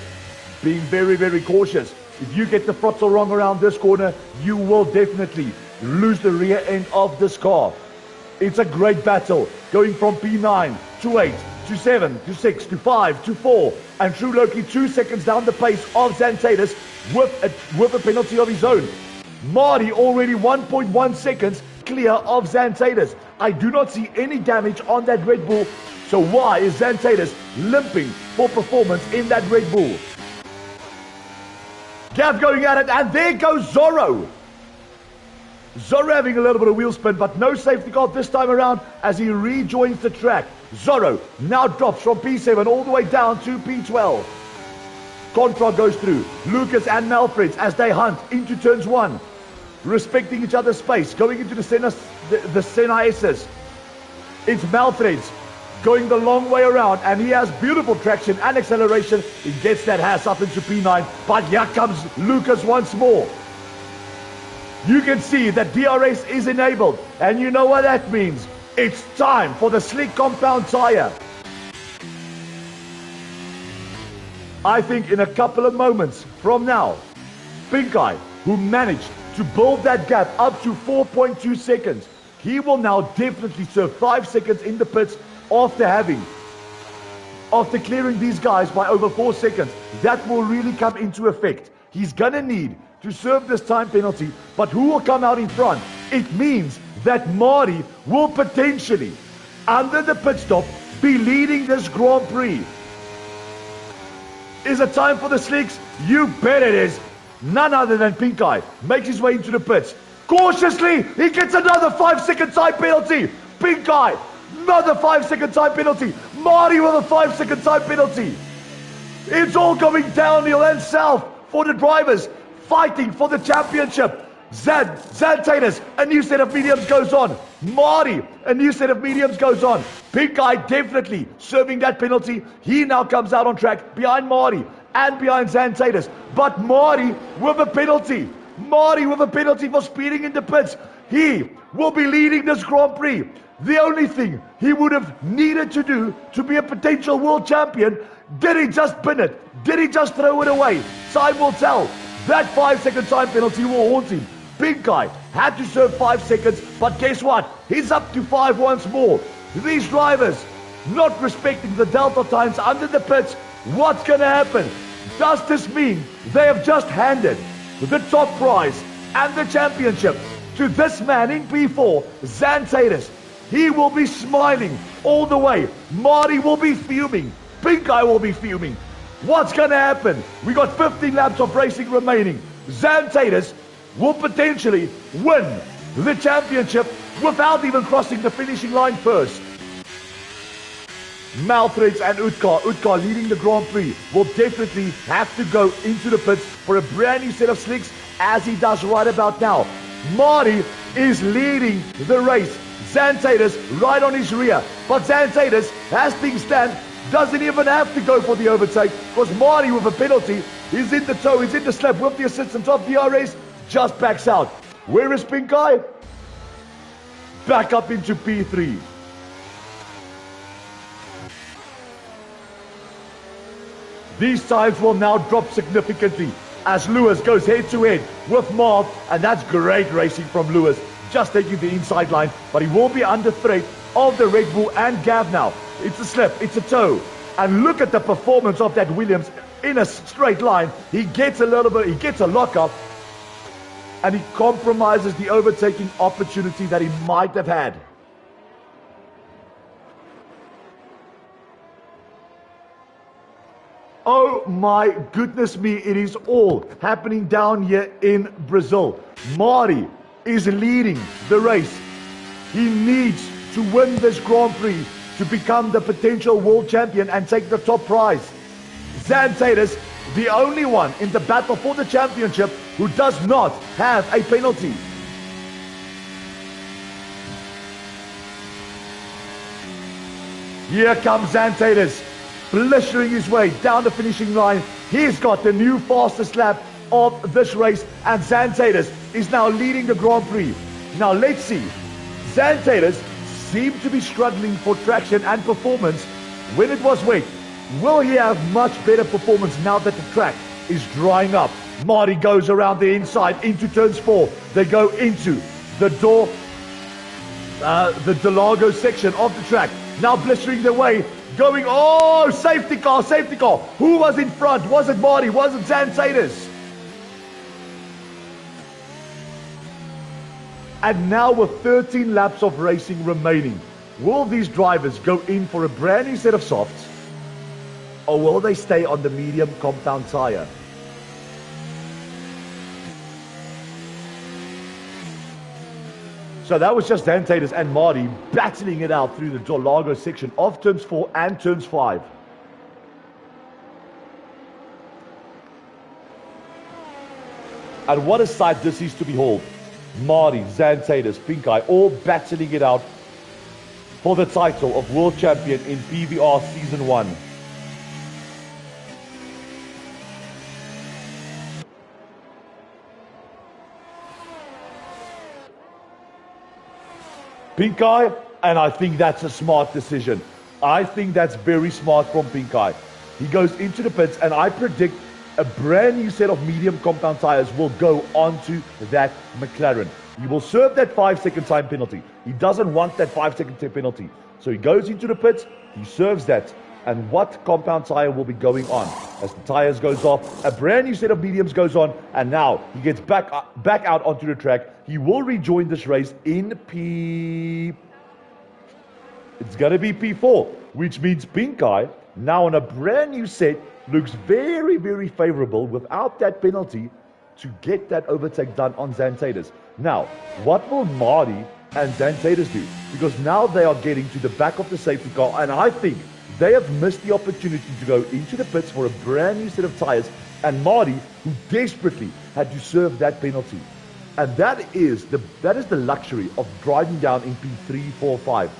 Being very cautious. If you get the throttle wrong around this corner, you will definitely lose the rear end of this car. It's a great battle, going from P9 to 8, to 7, to 6, to 5, to 4, and True Loki 2 seconds down the pace of Xantatus with a penalty of his own. Marty already 1.1 seconds clear of Xantatus. I do not see any damage on that Red Bull, so why is Xantatus limping for performance in that Red Bull? Gav going at it, and there goes Zorro. Zorro having a little bit of wheel spin, but no safety car this time around as he rejoins the track. Zorro now drops from P7 all the way down to P12. Contra goes through. Lucas and Malfreds as they hunt into turns 1. Respecting each other's space, going into the Senna S's. It's Malthreads going the long way around, and he has beautiful traction and acceleration. He gets that Haas up into P9, but here comes Lucas once more. You can see that DRS is enabled, and you know what that means. It's time for the slick compound tire. I think in a couple of moments from now, Pink Eye, who managed to build that gap up to 4.2 seconds, he will now definitely serve 5 seconds in the pits after clearing these guys by over 4 seconds. That will really come into effect. He's gonna need to serve this time penalty, but who will come out in front? It means that Marty will potentially, under the pit stop, be leading this Grand Prix. Is it time for the slicks? You bet it is. None other than Pink Eye makes his way into the pits. Cautiously, he gets another 5-second time penalty. Pink Eye, another 5-second time penalty. Marty with a 5-second time penalty. It's all going downhill and south for the drivers fighting for the championship. Xantatus, a new set of mediums goes on. Marty, a new set of mediums goes on. Pink Eye definitely serving that penalty. He now comes out on track behind Marty and behind Xantatus. But Marty with a penalty. Marty with a penalty for speeding in the pits. He will be leading this Grand Prix. The only thing he would have needed to do to be a potential world champion, did he just bin it? Did he just throw it away? Time will tell. That 5-second time penalty will haunt him. Pink Eye had to serve 5 seconds, but guess what? He's up to 5 once more. These drivers not respecting the delta times under the pits. What's going to happen? Does this mean they have just handed the top prize and the championship to this man in P4, Xantatus? He will be smiling all the way. Marty will be fuming. Pink Eye will be fuming. What's going to happen? We got 15 laps of racing remaining. Xantatus will potentially win the championship without even crossing the finishing line first. Malthreads and Utkar leading the Grand Prix will definitely have to go into the pits for a brand new set of slicks, as he does right about now. Marty is leading the race. Xantatus right on his rear, but Xantatus, as things stand, doesn't even have to go for the overtake, because Marty with a penalty, he's in the tow, he's in the slip with the assistance of DRS, just backs out. Where is Pink Eye? Back up into P3. These times will now drop significantly as Lewis goes head to head with Marv, and that's great racing from Lewis, just taking the inside line, but he will be under threat of the Red Bull and Gav now. It's a slip, it's a tow, and look at the performance of that Williams in a straight line. He gets a little bit, he gets a lockup, and he compromises the overtaking opportunity that he might have had. Oh my goodness me, it is all happening down here in Brazil. Marty is leading the race. He needs to win this Grand Prix to become the potential world champion and take the top prize. Xantatus, the only one in the battle for the championship who does not have a penalty. Here comes Xantatus, blistering his way down the finishing line. He's got the new fastest lap of this race, and Xantatus is now leading the Grand Prix. Now let's see. Xantatus seemed to be struggling for traction and performance when it was wet. Will he have much better performance now that the track is drying up? Marty goes around the inside into turns 4. They go into the Delago section of the track. Now blistering their way, going, oh, safety car, safety car. Who was in front? Was it Marty? Was it Xantatus? And now with 13 laps of racing remaining, will these drivers go in for a brand new set of softs, or will they stay on the medium compound tire? So that was just Xantatus and Marty battling it out through the Dolago section of turns 4 and turns 5. And what a sight this is to behold. Marty, Xantatus, Pink Eye, all battling it out for the title of World Champion in PVR Season 1. Pink Eye, and I think that's a smart decision. I think that's very smart from Pink Eye. He goes into the pits, and I predict a brand new set of medium compound tires will go onto that McLaren. He will serve that 5-second time penalty. He doesn't want that 5-second time penalty. So he goes into the pits, he serves that. And what compound tire will be going on? As the tires goes off, a brand new set of mediums goes on, and now he gets back out onto the track. He will rejoin this race in It's going to be P4, which means Pink Eye, now on a brand new set, looks very, very favorable without that penalty to get that overtake done on Xantatus. Now, what will Marty and Xantatus do? Because now they are getting to the back of the safety car, and I think they have missed the opportunity to go into the pits for a brand new set of tires, and Marty, who desperately had to serve that penalty. And that is the luxury of driving down in P3, 4, 5.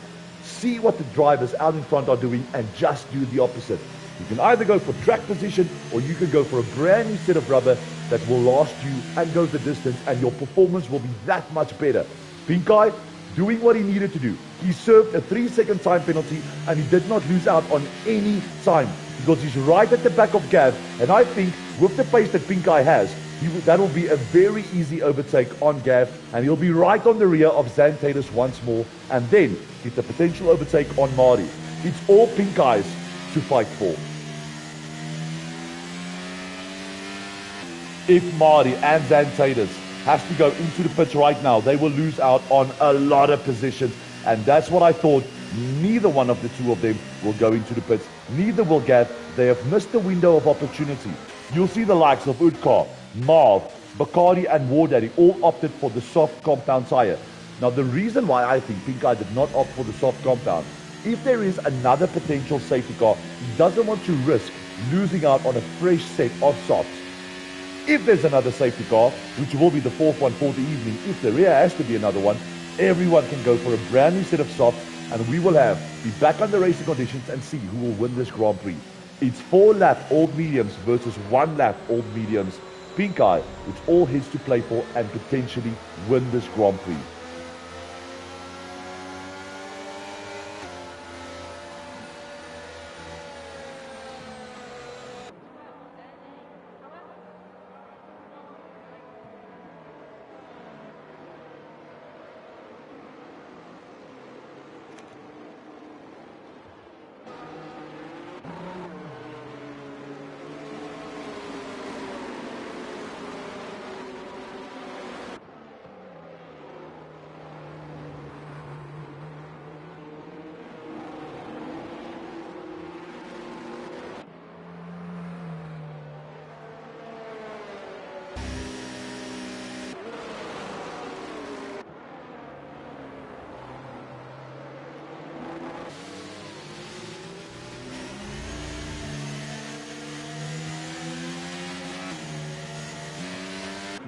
See what the drivers out in front are doing and just do the opposite. You can either go for track position or you can go for a brand new set of rubber that will last you and go the distance, and your performance will be that much better. Pink Eye doing what he needed to do. He served a 3-second time penalty and he did not lose out on any time because he's right at the back of Gav, and I think with the pace that Pink Eye has, that will be a very easy overtake on Gav, and he'll be right on the rear of Xantatus once more, and then get the potential overtake on Marty. It's all Pink Eyes to fight for. If Marty and Xantatus has to go into the pits right now, they will lose out on a lot of positions, and that's what I thought. Neither one of the two of them will go into the pits. Neither will Gav. They have missed the window of opportunity. You'll see the likes of Udkar, Marv, Bacardi and War Daddy all opted for the soft compound tire. Now the reason why I think Pink Eye did not opt for the soft compound, if there is another potential safety car, he doesn't want to risk losing out on a fresh set of softs. If there's another safety car, which will be the fourth one for the evening, if there has to be another one, everyone can go for a brand new set of softs, and we will be back on the racing conditions and see who will win this Grand Prix. It's 4-lap old mediums versus 1-lap old mediums. Pink Eye, it's all his to play for and potentially win this Grand Prix.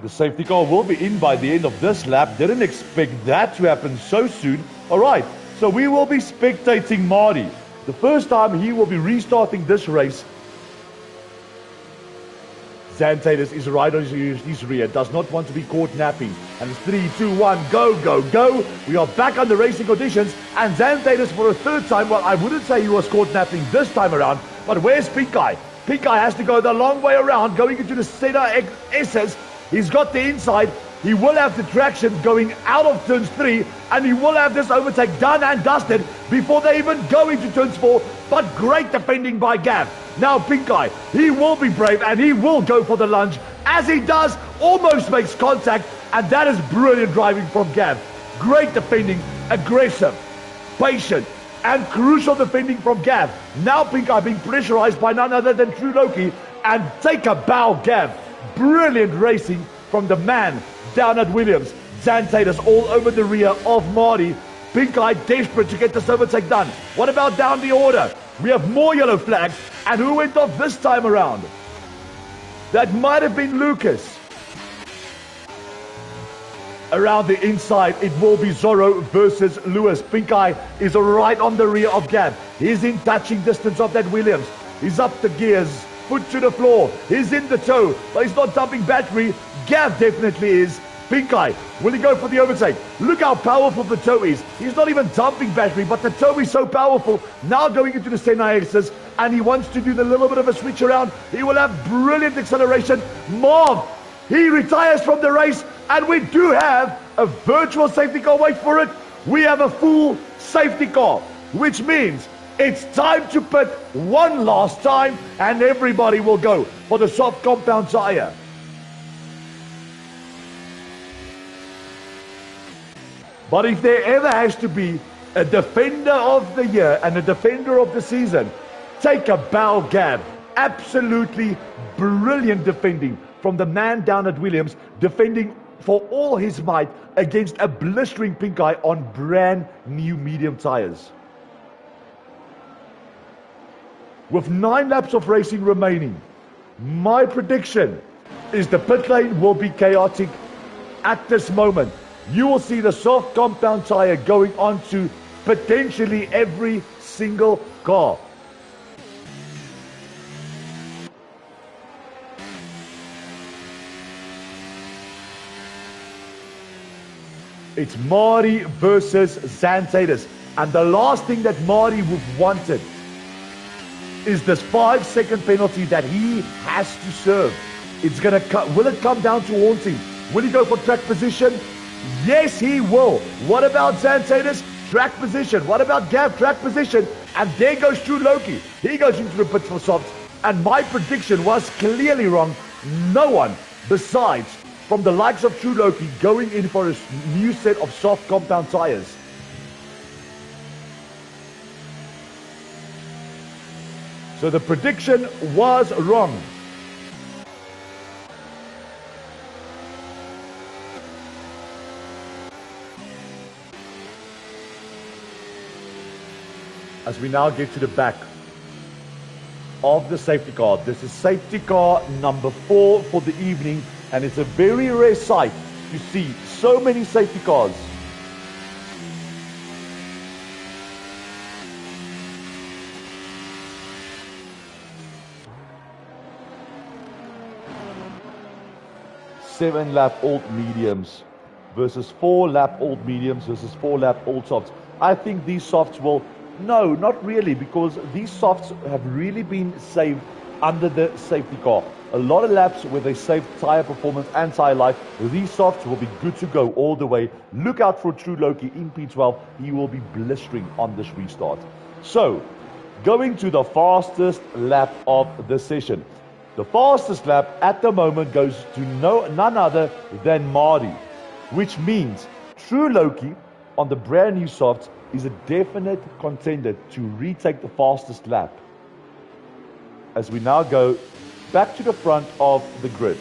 The safety car will be in by the end of this lap. Didn't expect that to happen so soon. All right, so we will be spectating Marty. The first time he will be restarting this race. Xantatus is right on his rear, does not want to be caught napping. And it's 3, 2, 1, go, go, go. We are back on the racing conditions. And Xantatus for a third time, well, I wouldn't say he was caught napping this time around, but where's Pink Eye? Pink Eye has to go the long way around, going into the center S's. He's got the inside. He will have the traction going out of turns 3, and he will have this overtake done and dusted before they even go into turns 4. But great defending by Gav. Now Pink Eye, he will be brave and he will go for the lunge. As he does, almost makes contact, and that is brilliant driving from Gav. Great defending, aggressive, patient, and crucial defending from Gav. Now Pink Eye being pressurized by none other than True Loki, and take a bow, Gav. Brilliant racing from the man down at Williams. Xantatus all over the rear of Marty. Pink Eye desperate to get this overtake done. What about down the order? We have more yellow flags. And who went off this time around? That might have been Lucas. Around the inside, it will be Zorro versus Lewis. Pink Eye is right on the rear of Gab. He's in touching distance of that Williams. He's up the gears, foot to the floor. He's in the toe, but he's not dumping battery. Gab definitely is. Pink Eye, will he go for the overtake? Look how powerful the toe is. He's not even dumping battery, but the toe is so powerful. Now going into the Senna X's, and he wants to do the little bit of a switch around. He will have brilliant acceleration. Marv, he retires from the race, and we do have a virtual safety car. Wait for it. We have a full safety car, which means it's time to pit one last time, and everybody will go for the soft compound tire. But if there ever has to be a defender of the year and a defender of the season, take a bow, Gab. Absolutely brilliant defending from the man down at Williams, defending for all his might against a blistering Pink Eye on brand new medium tires. With 9 laps of racing remaining, my prediction is the pit lane will be chaotic at this moment. You will see the soft compound tire going on to potentially every single car. It's Marty versus Xantatus. And the last thing that Marty would have wanted is this 5-second penalty that he has to serve. It's gonna will it come down to haunting? Will he go for track position? Yes, he will. What about Xantatus? Track position. What about Gab? Track position. And there goes True Loki. He goes into the pits for softs. And my prediction was clearly wrong. No one besides from the likes of True Loki going in for a new set of soft compound tires. So the prediction was wrong. As we now get to the back of the safety car. This is safety car number 4 for the evening, and it's a very rare sight to see so many safety cars. Seven-lap old mediums versus 4-lap old mediums versus 4-lap old softs. I think these softs will... No, not really, because these softs have really been saved under the safety car. A lot of laps where they saved tire performance and tire life. These softs will be good to go all the way. Look out for True Loki in P12. He will be blistering on this restart. So, going to the fastest lap of the session. The fastest lap at the moment goes to none other than Marty, which means True Loki on the brand new softs is a definite contender to retake the fastest lap. As we now go back to the front of the grid,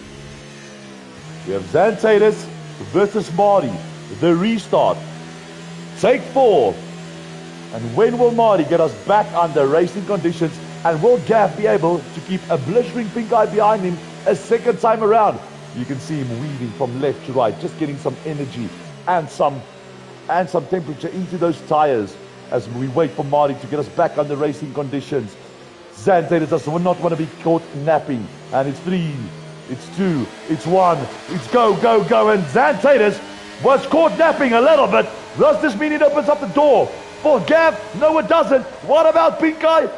we have Xantatus versus Marty, the restart. Take 4. And when will Marty get us back under racing conditions? And will Gav be able to keep a blistering pink eye behind him a second time around? You can see him weaving from left to right, just getting some energy and some temperature into those tires as we wait for Marty to get us back under racing conditions. Xantatus does not want to be caught napping. And it's 3, it's 2, it's 1, it's go, go, go. And Xantatus was caught napping a little bit. Does this mean it opens up the door for Gav? No, it doesn't. What about Pink Eye?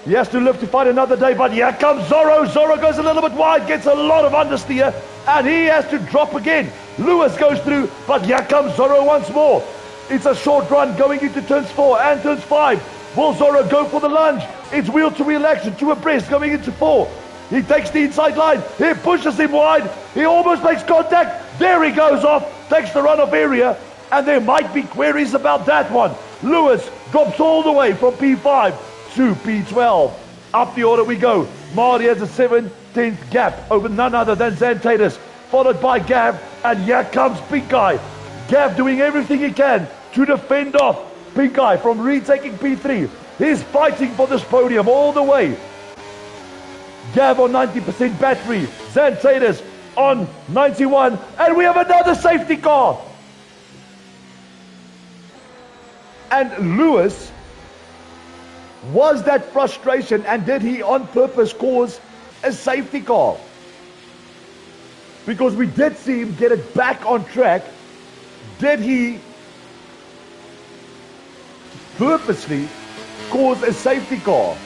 He has to live to fight another day, but here comes Zorro. Zorro goes a little bit wide, gets a lot of understeer, and he has to drop again. Lewis goes through, but here comes Zorro once more. It's a short run going into turns 4 and turns 5. Will Zorro go for the lunge? It's wheel-to-wheel action to abreast going into 4. He takes the inside line. He pushes him wide. He almost makes contact. There he goes off, takes the runoff area, and there might be queries about that one. Lewis drops all the way from P5 to P12. Up the order we go. Marty has a 7/10 gap over none other than Xantatus, followed by Gav, and here comes Pink Eye. Gav doing everything he can to defend off Pink Eye from retaking P3. He's fighting for this podium all the way. Gav on 90% battery. Xantatus on 91, and we have another safety car. And Lewis, was that frustration, and did he on purpose cause a safety car? Because we did see him get it back on track. Did he purposely cause a safety car?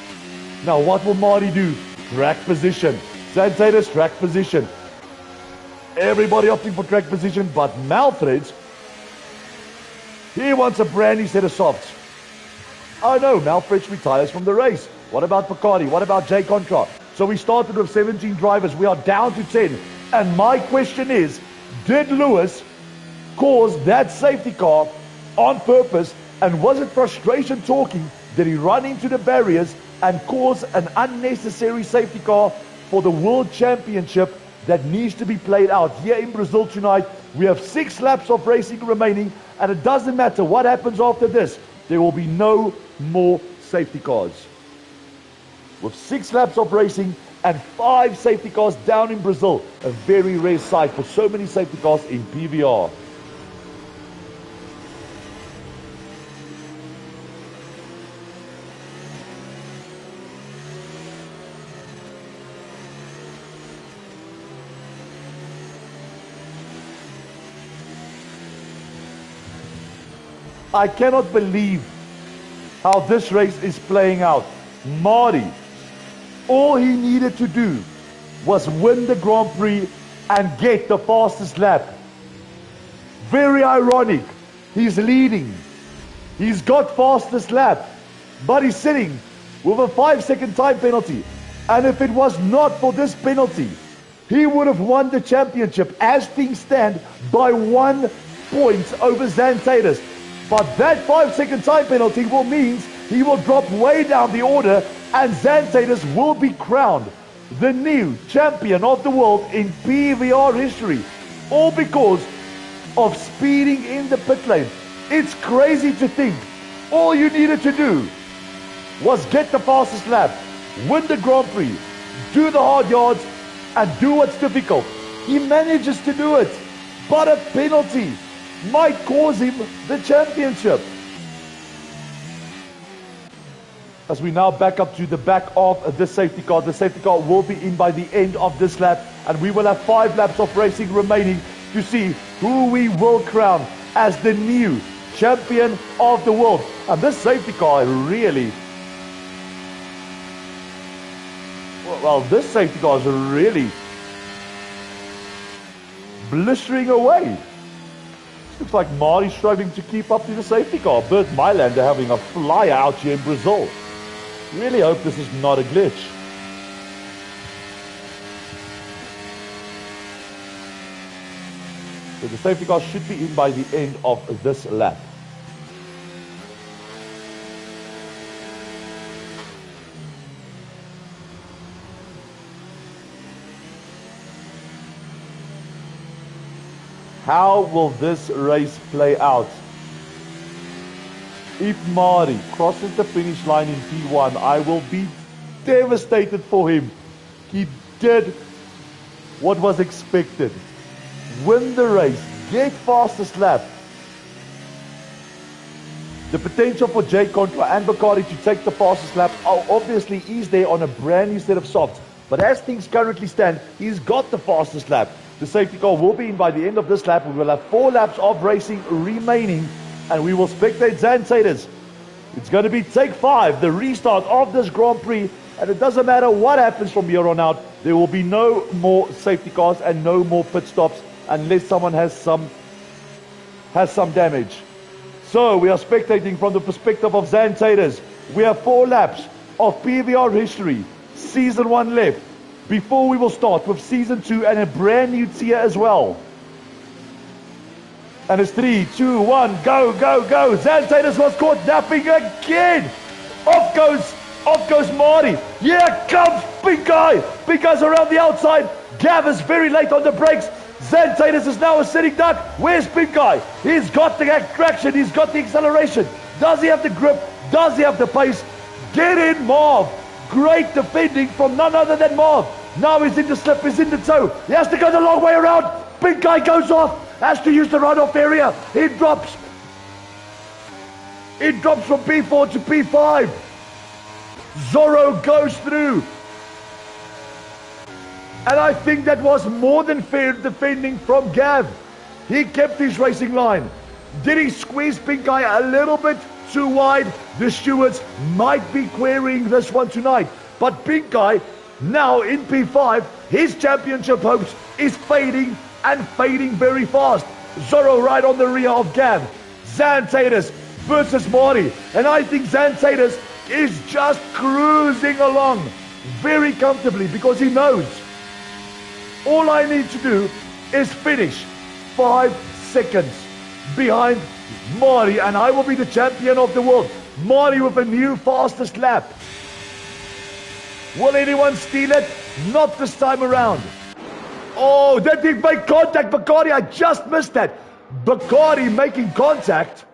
Now what will Marty do? Track position. Zantata's track position. Everybody opting for track position, but Malthreads, he wants a brand new set of softs. Oh no, Malthreads retires from the race. What about Bacardi? What about J Contra? So we started with 17 drivers. We are down to 10. And my question is, did Lewis cause that safety car on purpose? And was it frustration talking? Did he run into the barriers and cause an unnecessary safety car for the World Championship that needs to be played out here in Brazil tonight? We have 6 laps of racing remaining, and it doesn't matter what happens after this. There will be no more safety cars. With 6 laps of racing and 5 safety cars down in Brazil, a very rare sight for so many safety cars in PVR. I cannot believe how this race is playing out. Marty, all he needed to do was win the Grand Prix and get the fastest lap. Very ironic. He's leading. He's got fastest lap, but he's sitting with a 5-second time penalty. And if it was not for this penalty, he would have won the championship as things stand by 1 point over Zantata's. But that 5-second time penalty will mean he will drop way down the order, and Zantata's will be crowned the new champion of the world in PVR history. All because of speeding in the pit lane. It's crazy to think all you needed to do was get the fastest lap, win the Grand Prix, do the hard yards, and do what's difficult. He manages to do it, but a penalty might cause him the championship. As we now back up to the back of the safety car. The safety car will be in by the end of this lap, and we will have 5 laps of racing remaining to see who we will crown as the new champion of the world. And this safety car really, well, this safety car is really blistering away. Looks like Marty's struggling to keep up to the safety car. Bert Mylander having a flyer out here in Brazil. Really hope this is not a glitch. So the safety car should be in by the end of this lap. How will this race play out? If Marty crosses the finish line in P1, I will be devastated for him. He did what was expected. Win the race, get fastest lap. The potential for J Contra and Bacardi to take the fastest lap obviously is there on a brand new set of softs. But as things currently stand, he's got the fastest lap. The safety car will be in by the end of this lap. We will have 4 laps of racing remaining, and we will spectate Zantata's. It's going to be take 5, the restart of this Grand Prix, and it doesn't matter what happens from here on out. There will be no more safety cars and no more pit stops unless someone has some damage. So we are spectating from the perspective of Zantata's. We have 4 laps of PVR history, Season 1 left, before we will start with Season 2 and a brand new tier as well. And it's 3, 2, 1, go, go, go. Zantata's was caught napping again. Off goes Marty. Yeah, comes Big Guy. Big Guy's around the outside. Gav is very late on the brakes. Zantata's is now a sitting duck. Where's Big Guy? He's got the traction. He's got the acceleration. Does he have the grip? Does he have the pace? Get in, Marv. Great defending from none other than Marv. Now he's in the slip, he's in the toe. He has to go the long way around. Pink guy goes off, has to use the runoff area. He drops from P4 to P5. Zorro goes through. And I think that was more than fair defending from Gav. He kept his racing line. Did he squeeze Pink Guy a little bit too wide? The stewards might be querying this one tonight. But Pink Guy, now in P5, his championship hopes is fading and fading very fast. Zorro right on the rear of Gav. Xantatus versus Marty. And I think Xantatus is just cruising along very comfortably because he knows all I need to do is finish 5 seconds behind Marty and I will be the champion of the world. Marty with a new fastest lap. Will anyone steal it? Not this time around. Oh, that did make contact, Bacardi. I just missed that. Bacardi making contact.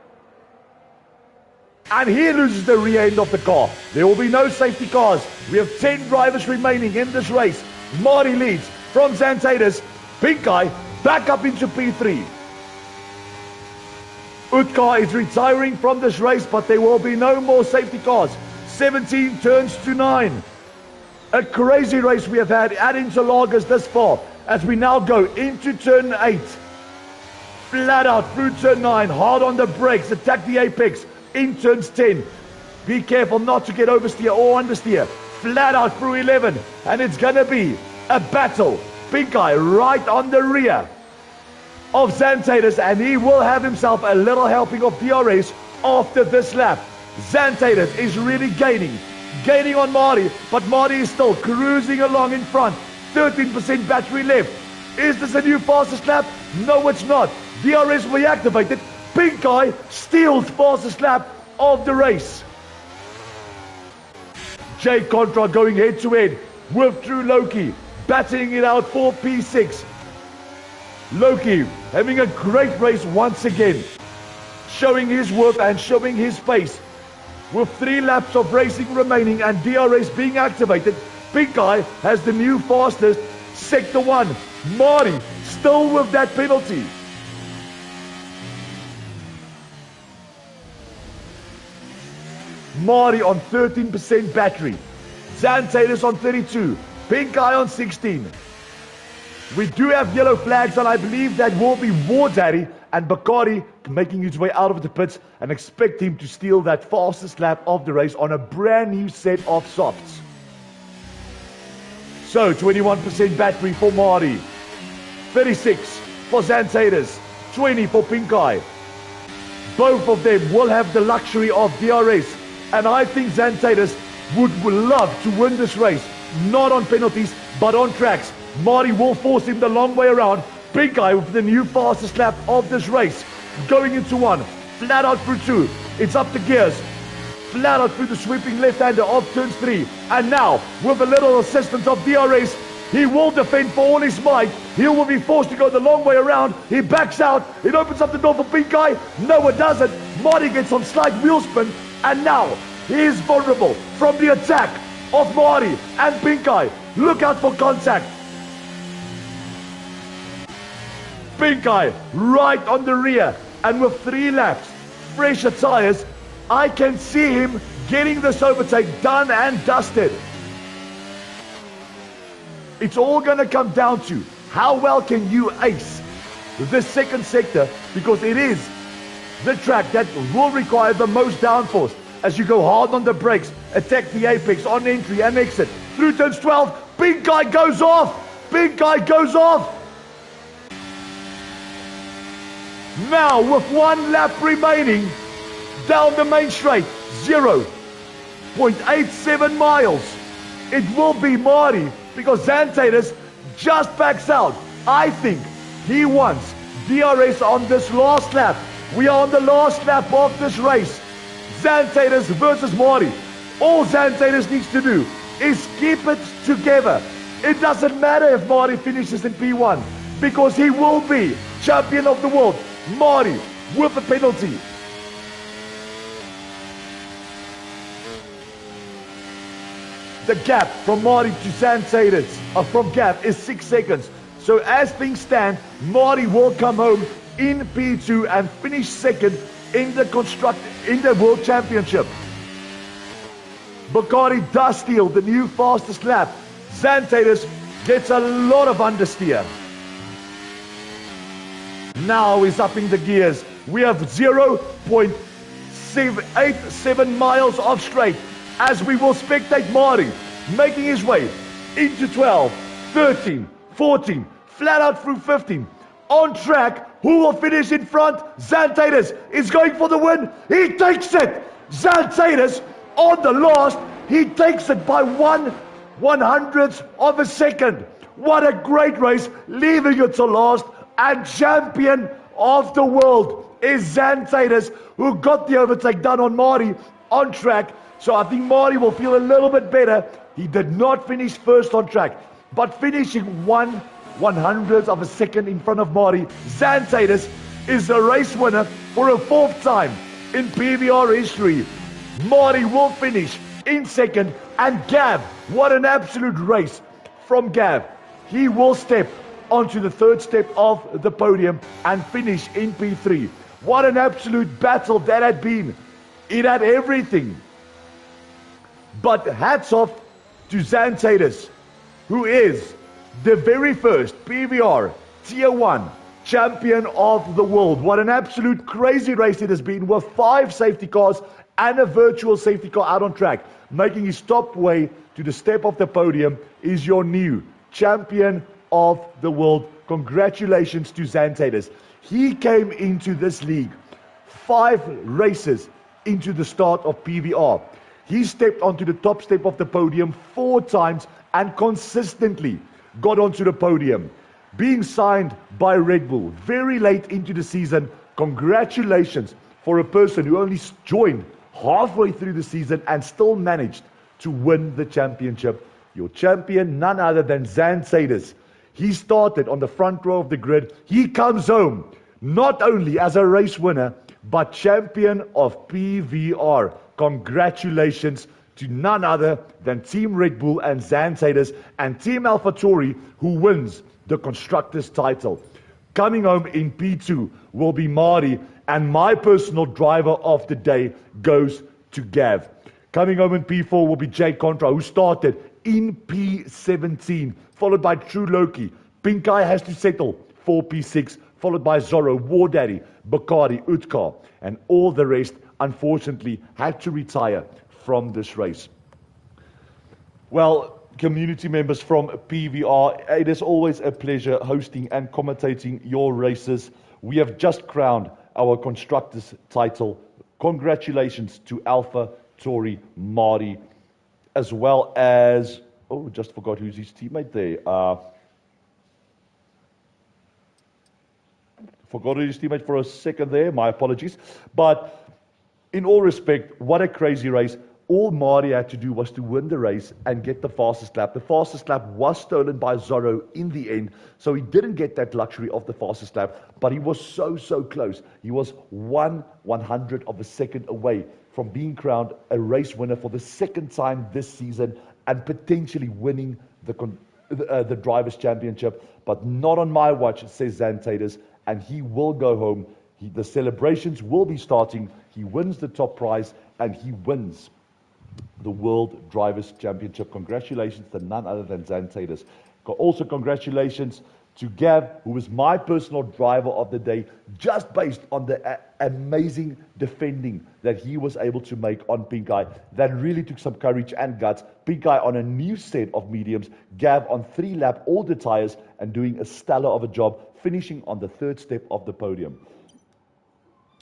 And he loses the rear end of the car. There will be no safety cars. We have 10 drivers remaining in this race. Marty leads from Xantatus. Pink Guy back up into P3. Utkar is retiring from this race, but there will be no more safety cars. 17 turns to 9. A crazy race we have had at Interlagos this far, as we now go into turn 8. Flat out through turn 9, hard on the brakes, attack the apex in turns 10. Be careful not to get oversteer or understeer. Flat out through 11, and it's gonna be a battle. Pink Guy right on the rear of Xantatus, and he will have himself a little helping of DRS after this lap. Xantatus is really gaining on Marty, but Marty is still cruising along in front. 13% battery left. Is this a new fastest lap? No, it's not. DRS will be activated. Pink Guy steals fastest lap of the race. Jay Contra going head to head with Drew Loki, battling it out for P6. Loki having a great race once again, showing his worth and showing his pace. With 3 laps of racing remaining and DRS being activated, Pink Guy has the new fastest Sector 1. Marty still with that penalty. Marty on 13% battery. Xantatus on 32. Pink Guy on 16. We do have yellow flags, and I believe that will be War Daddy and Bacardi making his way out of the pits, and expect him to steal that fastest lap of the race on a brand new set of softs. So 21% battery for Marty, 36 for Xantatus, 20 for Pink Guy. Both of them will have the luxury of DRS, and I think Xantatus would love to win this race, not on penalties, but on tracks. Marty will force him the long way around. Pink Guy with the new fastest lap of this race. Going into 1, flat out through 2. It's up to gears. Flat out through the sweeping left-hander of turns 3. And now, with a little assistance of DRS, he will defend for all his might. He will be forced to go the long way around. He backs out. It opens up the door for Pink Guy. No, it doesn't. Marty gets on slight wheel spin. And now, he is vulnerable from the attack of Marty and Pink Guy. Look out for contact. Pink Guy right on the rear, and with 3 laps, fresher tires, I can see him getting this overtake done and dusted. It's all going to come down to how well can you ace this second sector, because it is the track that will require the most downforce as you go hard on the brakes, attack the apex on entry and exit. Through turns 12, Pink Guy goes off. Pink Guy goes off. Now, with 1 lap remaining, down the main straight, 0.87 miles. It will be Marty, because Xantatus just backs out. I think he wants DRS on this last lap. We are on the last lap of this race. Xantatus versus Marty. All Xantatus needs to do is keep it together. It doesn't matter if Marty finishes in P1, because he will be champion of the world. Marty with a penalty. The gap from Marty to Zantadis, from Gav, is 6 seconds. So as things stand, Marty will come home in P2 and finish second in the World Championship. Bacardi does steal the new fastest lap. Zantadis gets a lot of understeer. Now he's upping the gears. We have 0.87 miles off straight as we will spectate Marty making his way into 12, 13, 14, flat out through 15. On track, who will finish in front? Zantadis is going for the win. He takes it. Zantadis on the last. He takes it by 1/100th of a second. What a great race, leaving it to last. And champion of the world is Zantadis, who got the overtake done on Marty on track. So I think Marty will feel a little bit better. He did not finish first on track, but finishing 1/100th of a second in front of Marty, Zantadis is the race winner for a 4th time in PVR history. Marty will finish in second, and Gav, what an absolute race from Gav. He will step onto the 3rd step of the podium and finish in P3. What an absolute battle that had been. It had everything. But hats off to Zantadis, who is the very first PVR Tier 1 champion of the world. What an absolute crazy race it has been, with 5 safety cars and a virtual safety car out on track. Making his top way to the step of the podium is your new champion of the world. Congratulations to Zantadis. He came into this league 5 races into the start of PVR. He stepped onto the top step of the podium 4 times and consistently got onto the podium. Being signed by Red Bull very late into the season, congratulations for a person who only joined halfway through the season and still managed to win the championship. Your champion, none other than Zantadis. He started on the front row of the grid. He comes home not only as a race winner, but champion of PVR. Congratulations to none other than Team Red Bull and Zantadis, and Team AlphaTauri, who wins the Constructors title. Coming home in P2 will be Marty, and my personal driver of the day goes to Gav. Coming home in P4 will be Jay Contra, who started in P17, followed by True Loki. Pink Eye has to settle for P6, followed by Zorro, War Daddy, Bacardi, Utkar, and all the rest, unfortunately, had to retire from this race. Well, community members from PVR, it is always a pleasure hosting and commentating your races. We have just crowned our Constructors title. Congratulations to AlphaTauri Marty, as well as, oh, just forgot who's his teammate there. Forgot his teammate for a second there, my apologies. But in all respect, what a crazy race. All Marty had to do was to win the race and get the fastest lap. The fastest lap was stolen by Zorro in the end, so he didn't get that luxury of the fastest lap, but he was so close. He was 1/100th of a second away from being crowned a race winner for the 2nd time this season and potentially winning the Drivers' Championship. But not on my watch, says Zantadis, and he will go home. The celebrations will be starting. He wins the top prize, and he wins the World Drivers' Championship. Congratulations to none other than Zantadis. Also congratulations to Gav, who was my personal driver of the day, just based on the amazing defending that he was able to make on Pink Eye. That really took some courage and guts. Pink Eye on a new set of mediums, Gav on 3-lap all the tires and doing a stellar of a job, finishing on the 3rd step of the podium.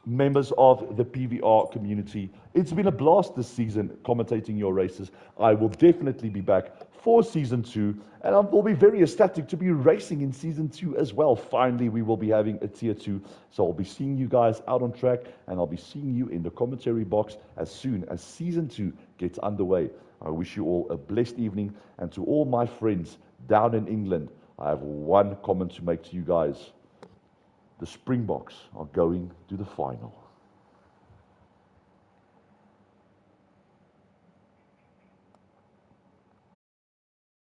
Members of the PVR community, it's been a blast this season commentating your races. I will definitely be back for Season 2, and I will be very ecstatic to be racing in Season 2 as well. Finally, we will be having a Tier 2, so I'll be seeing you guys out on track, and I'll be seeing you in the commentary box as soon as Season 2 gets underway. I wish you all a blessed evening, and to all my friends down in England, I have one comment to make to you guys. The Springboks are going to the final.